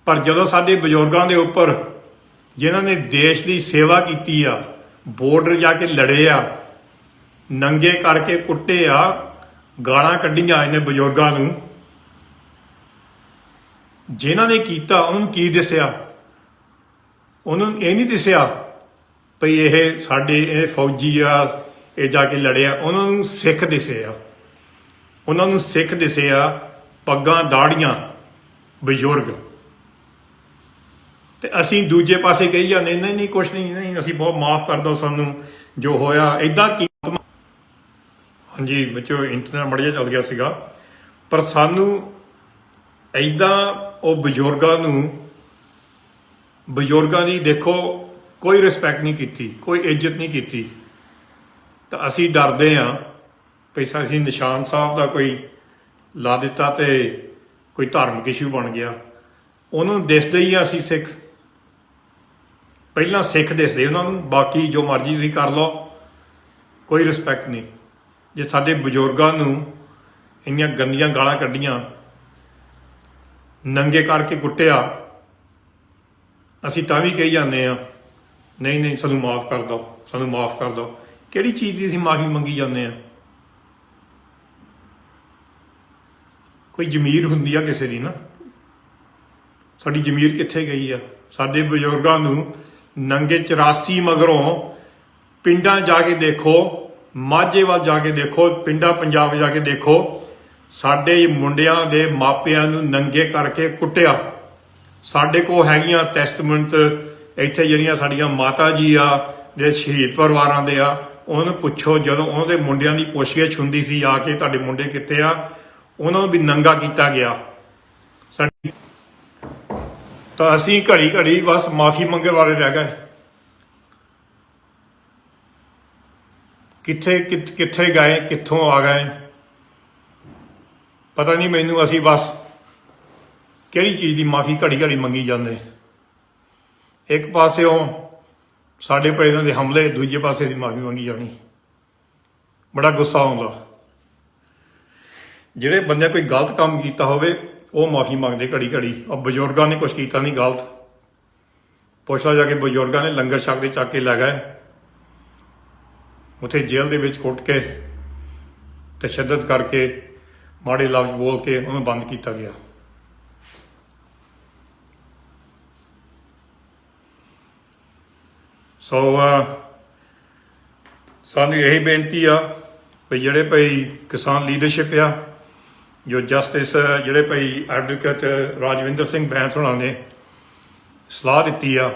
ਪਰ ਜਦੋਂ ਸਾਡੇ ਬਜ਼ੁਰਗਾਂ ਦੇ ਉੱਪਰ, ਜਿਨ੍ਹਾਂ ਨੇ ਦੇਸ਼ ਦੀ ਸੇਵਾ ਕੀਤੀ ਆ, ਬਾਰਡਰ ਜਾ ਕੇ ਲੜੇ ਆ, ਨੰਗੇ ਕਰਕੇ ਕੁੱਟੇ ਆ, ਗਾਲਾਂ ਕੱਢੀਆਂ ਇਹਨੇ ਬਜ਼ੁਰਗਾਂ ਨੂੰ, ਜਿਨ੍ਹਾਂ ਨੇ ਕੀਤਾ ਉਹਨਾਂ ਨੂੰ ਕੀ ਦੱਸਿਆ? ਉਹਨਾਂ ਨੂੰ ਇਹ ਨਹੀਂ ਦੱਸਿਆ ਭਈ ਇਹ ਸਾਡੇ ਇਹ ਫੌਜੀ ਆ, ਇਹ ਜਾ ਕੇ ਲੜਿਆ, ਉਹਨਾਂ ਨੂੰ ਸਿੱਖ ਦਿਸੇ ਆ, ਉਹਨਾਂ ਨੂੰ ਸਿੱਖ ਦਿਸੇ ਆ, ਪੱਗਾਂ ਦਾੜੀਆਂ ਬਜ਼ੁਰਗ। ਤੇ ਅਸੀਂ ਦੂਜੇ ਪਾਸੇ ਕਹੀ ਜਾਂਦੇ ਨਹੀਂ ਨਹੀਂ ਕੁਛ ਨਹੀਂ, ਨਹੀਂ ਅਸੀਂ ਬਹੁਤ ਮਾਫ ਕਰ ਦਿਓ ਸਾਨੂੰ ਜੋ ਹੋਇਆ ਇੱਦਾਂ ਕੀ। ਹਾਂਜੀ ਬੱਚੋ ਇੰਟਰਨੈਟ ਮੜ ਜਿਹਾ ਚੱਲ ਗਿਆ ਸੀਗਾ, ਪਰ ਸਾਨੂੰ ਇੱਦਾਂ ਉਹ ਬਜ਼ੁਰਗਾਂ ਦੀ ਦੇਖੋ ਕੋਈ ਰਿਸਪੈਕਟ ਨਹੀਂ ਕੀਤੀ, ਕੋਈ ਇੱਜ਼ਤ ਨਹੀਂ ਕੀਤੀ। ਤਾਂ ਅਸੀਂ ਡਰਦੇ ਹਾਂ ਵੀ ਅਸੀਂ ਨਿਸ਼ਾਨ ਸਾਹਿਬ ਦਾ ਕੋਈ ਲਾ ਦਿੱਤਾ ਤੇ ਕੋਈ ਧਾਰਮਿਕ ਇਸ਼ੂ ਬਣ ਗਿਆ। ਉਹਨੂੰ ਦਿਸਦੇ ਹੀ ਆ ਅਸੀਂ ਸਿੱਖ, ਪਹਿਲਾਂ ਸਿੱਖ ਦਿਸਦੇ ਉਹਨਾਂ ਨੂੰ, ਬਾਕੀ ਜੋ ਮਰਜ਼ੀ ਤੁਸੀਂ ਕਰ ਲਓ, ਕੋਈ ਰਿਸਪੈਕਟ ਨਹੀਂ। ਜੇ ਸਾਡੇ ਬਜ਼ੁਰਗਾਂ ਨੂੰ ਇੰਨੀਆਂ ਗੰਦੀਆਂ ਗਾਲਾਂ ਕੱਢੀਆਂ, ਨੰਗੇ ਕਰਕੇ ਕੁੱਟਿਆ, ਅਸੀਂ ਤਾਂ ਵੀ ਕਹੀ ਜਾਂਦੇ ਆ ਨਹੀਂ ਨਹੀਂ ਸਾਨੂੰ ਮਾਫ ਕਰ ਦਿਓ, ਸਾਨੂੰ ਮਾਫ ਕਰ ਦਿਓ। ਕਿਹੜੀ ਚੀਜ਼ ਦੀ ਅਸੀਂ ਮਾਫੀ ਮੰਗੀ ਜਾਂਦੇ ਆ? ਕੋਈ ਜ਼ਮੀਰ ਹੁੰਦੀ ਆ ਕਿਸੇ ਦੀ ਨਾ, ਸਾਡੀ ਜ਼ਮੀਰ ਕਿੱਥੇ ਗਈ ਆ? ਸਾਡੇ ਬਜ਼ੁਰਗਾਂ ਨੂੰ ਨੰਗੇ 84 ਮਗਰੋਂ ਪਿੰਡਾਂ ਜਾ ਕੇ ਦੇਖੋ, ਮਾਝੇ ਵੱਲ ਜਾ ਕੇ ਦੇਖੋ, ਪਿੰਡਾਂ ਪੰਜਾਬ ਜਾ ਕੇ ਦੇਖੋ, ਸਾਡੇ ਮੁੰਡਿਆਂ ਦੇ ਮਾਪਿਆਂ ਨੂੰ ਨੰਗੇ ਕਰਕੇ ਕੁੱਟਿਆ। ਸਾਡੇ ਕੋਲ ਹੈਗੀਆਂ ਟੈਸਟਮੈਂਟ ਇੱਥੇ ਜਿਹੜੀਆਂ ਸਾਡੀਆਂ ਮਾਤਾ ਜੀ ਆ ਜਿਹੜੇ ਸ਼ਹੀਦ ਪਰਿਵਾਰਾਂ ਦੇ ਆ, ਉਹਨਾਂ ਨੂੰ ਪੁੱਛੋ ਜਦੋਂ ਉਹਨਾਂ ਦੇ ਮੁੰਡਿਆਂ ਦੀ ਪੁੱਛਗਿੱਛ ਹੁੰਦੀ ਸੀ ਆ ਕੇ ਤੁਹਾਡੇ ਮੁੰਡੇ ਕਿੱਥੇ ਆ, ਉਹਨਾਂ ਨੂੰ ਵੀ ਨੰਗਾ ਕੀਤਾ ਗਿਆ। ਸਾਡੀ ਤਾਂ ਅਸੀਂ ਘੜੀ ਘੜੀ ਬਸ ਮਾਫੀ ਮੰਗਣ ਵਾਲੇ ਰਹਿ ਗਏ। ਕਿੱਥੇ ਗਏ, ਕਿੱਥੋਂ ਆ ਗਏ ਪਤਾ ਨਹੀਂ ਮੈਨੂੰ। ਅਸੀਂ ਬਸ ਕਿਹੜੀ ਚੀਜ਼ ਦੀ ਮਾਫੀ ਘੜੀ ਘੜੀ ਮੰਗੀ ਜਾਂਦੇ। ਇੱਕ ਪਾਸਿਓਂ ਸਾਡੇ ਪ੍ਰੇਜ਼ੀਡੈਂਟ ਦੇ ਹਮਲੇ, ਦੂਜੇ ਪਾਸੇ ਦੀ ਮਾਫੀ ਮੰਗੀ ਜਾਣੀ। ਬੜਾ ਗੁੱਸਾ ਆਉਂਦਾ। ਜਿਹੜੇ ਬੰਦੇ ਕੋਈ ਗਲਤ ਕੰਮ ਕੀਤਾ ਹੋਵੇ ਉਹ ਮਾਫੀ ਮੰਗਦੇ ਘੜੀ ਘੜੀ। ਉਹ ਬਜ਼ੁਰਗਾਂ ਨੇ ਕੁਛ ਕੀਤਾ ਨਹੀਂ ਗਲਤ, ਪੁੱਛ ਲਾ ਜਾ ਕੇ। ਬਜ਼ੁਰਗਾਂ ਨੇ ਲੰਗਰ ਛਕਦੇ ਚੱਕ ਕੇ ਲੈ ਗਏ, ਉੱਥੇ ਜੇਲ੍ਹ ਦੇ ਵਿੱਚ ਕੁੱਟ ਕੇ ਤਸ਼ੱਦਦ ਕਰਕੇ ਮਾੜੇ ਲਫ਼ਜ਼ ਬੋਲ ਕੇ ਉਹਨੂੰ ਬੰਦ ਕੀਤਾ ਗਿਆ। ਸੋ ਸਾਨੂੰ ਇਹੀ ਬੇਨਤੀ ਆ ਵੀ ਜਿਹੜੇ ਭਾਈ ਕਿਸਾਨ ਲੀਡਰਸ਼ਿਪ ਆ, ਜੋ ਜਸਟਿਸ ਜਿਹੜੇ ਭਾਈ ਐਡਵੋਕੇਟ ਰਾਜਵਿੰਦਰ ਸਿੰਘ ਬੈਂਸ ਹੋਣਾ ਨੇ ਸਲਾਹ ਦਿੱਤੀ ਆ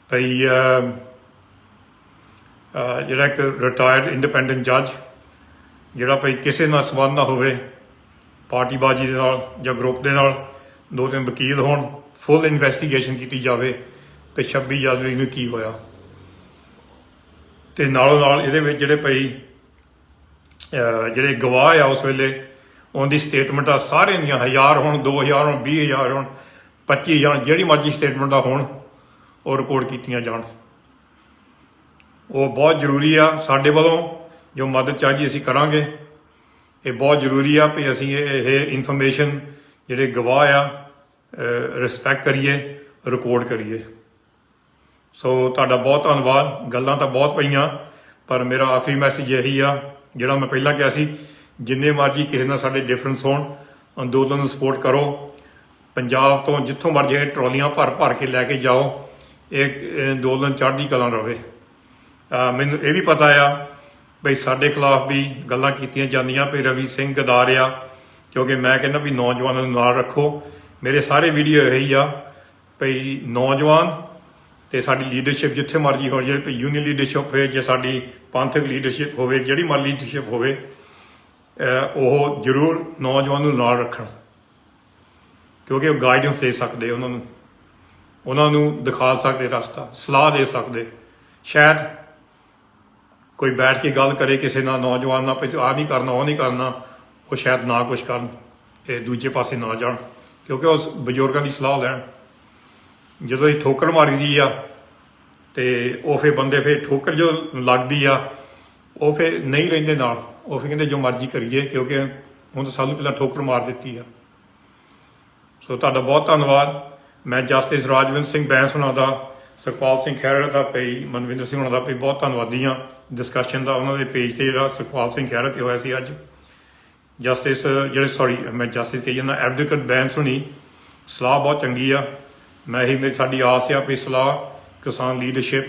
ਭਾਈ ਜਿਹੜਾ ਇੱਕ ਰਿਟਾਇਰਡ ਇੰਡੀਪੈਂਡੈਂਟ ਜੱਜ, ਜਿਹੜਾ ਭਾਈ ਕਿਸੇ ਨਾਲ ਸੰਬੰਧ ਨਾ ਹੋਵੇ ਪਾਰਟੀਬਾਜ਼ੀ ਦੇ ਨਾਲ ਜਾਂ ਗਰੁੱਪ ਦੇ ਨਾਲ, 2-3 ਵਕੀਲ ਹੋਣ, ਫੁੱਲ ਇਨਵੈਸਟੀਗੇਸ਼ਨ ਕੀਤੀ ਜਾਵੇ ਤੇ 26 ਜਨਵਰੀ ਨੂੰ ਕੀ ਹੋਇਆ। ਤੇ ਨਾਲੋਂ ਨਾਲ ਇਹਦੇ ਵਿੱਚ ਜਿਹੜੇ ਭਾਈ ਜਿਹੜੇ ਗਵਾਹ ਆ ਉਸ ਵੇਲੇ, ਉਹਦੀ ਸਟੇਟਮੈਂਟਾਂ ਸਾਰਿਆਂ ਦੀਆਂ 1000 ਹੋਣ, 2000 ਹੋਣ, 20000 ਹੋਣ, 25000, ਜਿਹੜੀ ਮਰਜ਼ੀ ਸਟੇਟਮੈਂਟਾਂ ਹੋਣ, ਉਹ ਰਿਕਾਰਡ ਕੀਤੀਆਂ ਜਾਣ। ਉਹ ਬਹੁਤ ਜ਼ਰੂਰੀ ਆ। ਸਾਡੇ ਵੱਲੋਂ ਜੋ ਮਦਦ ਚਾਹੀਦੀ ਅਸੀਂ ਕਰਾਂਗੇ। ਇਹ ਬਹੁਤ ਜ਼ਰੂਰੀ ਆ ਵੀ ਅਸੀਂ ਇਹ ਇਨਫੋਰਮੇਸ਼ਨ ਜਿਹੜੇ ਗਵਾਹ ਆ ਰਿਸਪੈਕਟ ਕਰੀਏ, ਰਿਕਾਰਡ ਕਰੀਏ। ਸੋ ਤੁਹਾਡਾ ਬਹੁਤ ਧੰਨਵਾਦ। ਗੱਲਾਂ ਤਾਂ ਬਹੁਤ ਪਈਆਂ, ਪਰ ਮੇਰਾ ਆਖਰੀ ਮੈਸੇਜ ਇਹੀ ਆ ਜਿਹੜਾ ਮੈਂ ਪਹਿਲਾਂ ਕਿਹਾ ਸੀ, ਜਿੰਨੇ ਮਰਜ਼ੀ ਕਿਸੇ ਨਾਲ ਸਾਡੇ ਡਿਫਰੈਂਸ ਹੋਣ, ਅੰਦੋਲਨ ਨੂੰ ਸਪੋਰਟ ਕਰੋ। ਪੰਜਾਬ ਤੋਂ ਜਿੱਥੋਂ ਮਰਜ਼ੀ ਟਰਾਲੀਆਂ ਭਰ ਕੇ ਲੈ ਕੇ ਜਾਓ, ਇਹ ਅੰਦੋਲਨ ਚੜ੍ਹਦੀ ਕਲਾ ਰਵੇ। ਮੈਨੂੰ ਇਹ ਵੀ ਪਤਾ ਆ ਬਈ ਸਾਡੇ ਖਿਲਾਫ ਵੀ ਗੱਲਾਂ ਕੀਤੀਆਂ ਜਾਂਦੀਆਂ ਵੀ ਰਵੀ ਸਿੰਘ ਗਦਾਰ ਆ, ਕਿਉਂਕਿ ਮੈਂ ਕਹਿੰਦਾ ਵੀ ਨੌਜਵਾਨਾਂ ਨੂੰ ਨਾਲ ਰੱਖੋ। ਮੇਰੇ ਸਾਰੇ ਵੀਡੀਓ ਇਹੀ ਆ ਭਈ ਨੌਜਵਾਨ ਤੇ ਸਾਡੀ ਲੀਡਰਸ਼ਿਪ ਜਿੱਥੇ ਮਰਜ਼ੀ ਹੋ ਜਾਏ, ਭਈ ਯੂਨੀਅਨ ਲੀਡਰਸ਼ਿਪ ਹੋਵੇ ਜਾਂ ਸਾਡੀ ਪੰਥਕ ਲੀਡਰਸ਼ਿਪ ਹੋਵੇ, ਜਿਹੜੀ ਮਰਜ਼ੀ ਲੀਡਰਸ਼ਿਪ ਹੋਵੇ, ਉਹ ਜ਼ਰੂਰ ਨੌਜਵਾਨ ਨੂੰ ਨਾਲ ਰੱਖਣ, ਕਿਉਂਕਿ ਉਹ ਗਾਈਡੈਂਸ ਦੇ ਸਕਦੇ, ਉਹਨਾਂ ਨੂੰ ਦਿਖਾ ਸਕਦੇ ਰਸਤਾ, ਸਲਾਹ ਦੇ ਸਕਦੇ। ਸ਼ਾਇਦ ਕੋਈ ਬੈਠ ਕੇ ਗੱਲ ਕਰੇ ਕਿਸੇ ਨਾਲ, ਨੌਜਵਾਨ ਨਾਲ, ਆਹ ਨਹੀਂ ਕਰਨਾ, ਉਹ ਨਹੀਂ ਕਰਨਾ, ਉਹ ਸ਼ਾਇਦ ਨਾ ਕੁਛ ਕਰਨ, ਇਹ ਦੂਜੇ ਪਾਸੇ ਨਾ ਜਾਣ, ਕਿਉਂਕਿ ਉਸ ਬਜ਼ੁਰਗਾਂ ਦੀ ਸਲਾਹ ਲੈਣ। ਜਦੋਂ ਇਹ ਠੋਕਰ ਮਾਰੀਦੀ ਆ ਤੇ ਉਹ ਫਿਰ ਬੰਦੇ ਫਿਰ ਠੋਕਰ ਜੋ ਲੱਗਦੀ ਆ, ਉਹ ਫਿਰ ਨਹੀਂ ਰਹਿੰਦੇ ਨਾਲ, ਉਹ ਫਿਰ ਕਹਿੰਦੇ ਜੋ ਮਰਜ਼ੀ ਕਰੀਏ, ਕਿਉਂਕਿ ਹੁਣ ਤਾਂ ਸਾਨੂੰ ਪਹਿਲਾਂ ਠੋਕਰ ਮਾਰ ਦਿੱਤੀ ਆ। ਸੋ ਤੁਹਾਡਾ ਬਹੁਤ ਧੰਨਵਾਦ। ਮੈਂ ਜਸਟਿਸ ਰਾਜਵਿੰਦਰ ਸਿੰਘ ਬੈਂਸ ਹੋਣਾ ਦਾ, ਸੁਖਪਾਲ ਸਿੰਘ ਖਹਿਰਾ ਦਾ, ਭਾਈ ਮਨਵਿੰਦਰ ਸਿੰਘ ਹੋਣਾ ਦਾ ਭਾਈ ਬਹੁਤ ਧੰਨਵਾਦੀ ਹਾਂ ਡਿਸਕਸ਼ਨ ਦਾ। ਉਹਨਾਂ ਦੇ ਪੇਜ ਤੇ ਜਿਹੜਾ ਸੁਖਪਾਲ ਸਿੰਘ ਖਹਿਰਾ ਤੇ ਹੋਇਆ ਸੀ ਅੱਜ, ਜਸਟਿਸ ਮੈਂ ਜਸਟਿਸ ਕਹੀ ਜਾਂਦਾ, ਐਡਵੋਕੇਟ ਬੈਂਸ ਹੋਣੀ ਸਲਾਹ ਬਹੁਤ ਚੰਗੀ ਆ। ਮੈਂ ਇਹੀ ਸਾਡੀ ਆਸ ਆ ਵੀ ਸਲਾਹ ਕਿਸਾਨ ਲੀਡਰਸ਼ਿਪ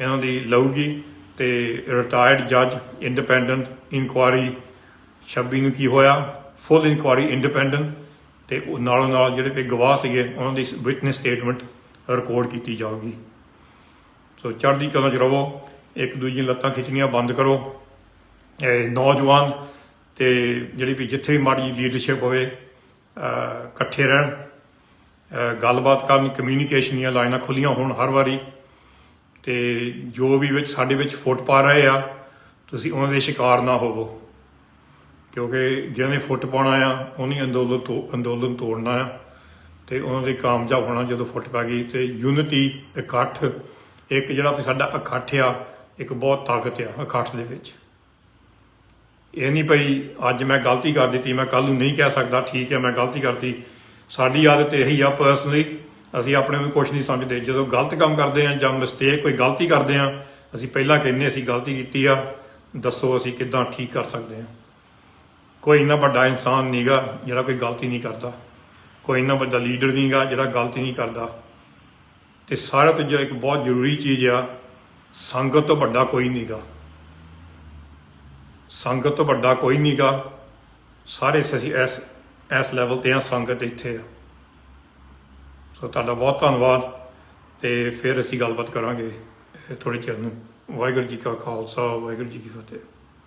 ਇਹਨਾਂ ਦੀ ਲਊਗੀ ਤੇ ਰਿਟਾਇਰਡ ਜੱਜ ਇੰਡੀਪੈਂਡੈਂਟ ਇਨਕੁਆਰੀ 26 ਨੂੰ ਕੀ ਹੋਇਆ ਫੁੱਲ ਇਨਕੁਆਰੀ ਇੰਡੀਪੈਂਡੈਂਟ ਤੇ ਨਾਲੋਂ ਨਾਲ ਜਿਹੜੇ ਵੀ ਗਵਾਹ ਸੀਗੇ ਉਹਨਾਂ ਦੀ ਵਿਟਨੈਸ ਸਟੇਟਮੈਂਟ ਰਿਕਾਰਡ ਕੀਤੀ ਜਾਊਗੀ। ਸੋ ਚੜ੍ਹਦੀ ਕਲਾ 'ਚ ਰਹੋ, ਇੱਕ ਦੂਜੀ ਦੀਆਂ ਲੱਤਾਂ ਖਿੱਚਣੀਆਂ ਬੰਦ ਕਰੋ। ਨੌਜਵਾਨ ਤੇ ਜਿਹੜੀ ਵੀ ਜਿੱਥੇ ਵੀ ਮਾੜੀ ਲੀਡਰਸ਼ਿਪ ਹੋਵੇ ਇਕੱਠੇ ਰਹਿਣ, ਗੱਲਬਾਤ ਕਰਨ, ਕਮਿਊਨੀਕੇਸ਼ਨ ਦੀਆਂ ਲਾਈਨਾਂ ਖੁੱਲੀਆਂ ਹੋਣ ਹਰ ਵਾਰੀ। ਤੇ ਜੋ ਵੀ ਵਿੱਚ ਸਾਡੇ ਵਿੱਚ ਫੁੱਟ ਪਾ ਰਹੇ ਆ ਤੁਸੀਂ ਉਹਨਾਂ ਦੇ ਸ਼ਿਕਾਰ ਨਾ ਹੋਵੋ, ਕਿਉਂਕਿ ਜਿਹਨੇ ਫੁੱਟ ਪਾਉਣਾ ਆ ਉਹਨੇ ਅੰਦੋਲਨ ਤੋੜਨਾ ਆ ਤੇ ਉਹਨਾਂ ਦੇ ਕਾਮਯਾਬ ਹੋਣਾ ਜਦੋਂ ਫੁੱਟ ਪੈ ਗਈ। ਤੇ ਯੂਨਿਟੀ ਇਕੱਠ, ਇੱਕ ਜਿਹੜਾ ਵੀ ਸਾਡਾ ਇਕੱਠ ਆ, ਇੱਕ ਬਹੁਤ ਤਾਕਤ ਆ ਇਕੱਠ ਦੇ ਵਿੱਚ। ਇਹ ਨਹੀਂ ਭਈ ਅੱਜ ਮੈਂ ਗਲਤੀ ਕਰ ਦਿੱਤੀ ਮੈਂ ਕੱਲ ਨੂੰ ਨਹੀਂ ਕਹਿ ਸਕਦਾ ਠੀਕ ਹੈ ਮੈਂ ਗਲਤੀ ਕਰਤੀ। ਸਾਡੀ ਆਦਤ ਇਹੀ ਆ ਪਰਸਨਲੀ, ਅਸੀਂ ਆਪਣੇ ਨੂੰ ਕੁਛ ਨਹੀਂ ਸਮਝਦੇ। ਜਦੋਂ ਗਲਤ ਕੰਮ ਕਰਦੇ ਆ ਜਾਂ ਮਿਸਟੇਕ ਕੋਈ ਗਲਤੀ ਕਰਦੇ ਆ ਅਸੀਂ ਪਹਿਲਾਂ ਕਹਿੰਦੇ ਅਸੀਂ ਗਲਤੀ ਕੀਤੀ ਆ, ਦੱਸੋ ਅਸੀਂ ਕਿੱਦਾਂ ਠੀਕ ਕਰ ਸਕਦੇ ਹਾਂ। ਕੋਈ ਇੰਨਾ ਵੱਡਾ ਇਨਸਾਨ ਨਹੀਂਗਾ ਜਿਹੜਾ ਕੋਈ ਗਲਤੀ ਨਹੀਂ ਕਰਦਾ, ਕੋਈ ਇੰਨਾ ਵੱਡਾ ਲੀਡਰ ਨਹੀਂਗਾ ਜਿਹੜਾ ਗਲਤੀ ਨਹੀਂ ਕਰਦਾ। ਤੇ ਸਾਰਾ ਤੋਂ ਜੋ ਇੱਕ ਬਹੁਤ ਜ਼ਰੂਰੀ ਚੀਜ਼ ਆ, ਸੰਗਤ ਤੋਂ ਵੱਡਾ ਕੋਈ ਨਹੀਂਗਾ, ਸੰਗਤ ਤੋਂ ਵੱਡਾ ਕੋਈ ਨਹੀਂਗਾ। ਸਾਰੇ ਅਸੀਂ ਇਸ ਲੈਵਲ ਤੇ ਆ, ਸੰਗਤ ਇੱਥੇ ਆ। ਸੋ ਤੁਹਾਡਾ ਬਹੁਤ ਧੰਨਵਾਦ ਤੇ ਫਿਰ ਅਸੀਂ ਗੱਲਬਾਤ ਕਰਾਂਗੇ ਥੋੜ੍ਹੇ ਚਿਰ ਨੂੰ। ਵਾਹਿਗੁਰੂ ਜੀ ਕਾ ਖਾਲਸਾ, ਵਾਹਿਗੁਰੂ ਜੀ ਕੀ ਫਤਿਹ।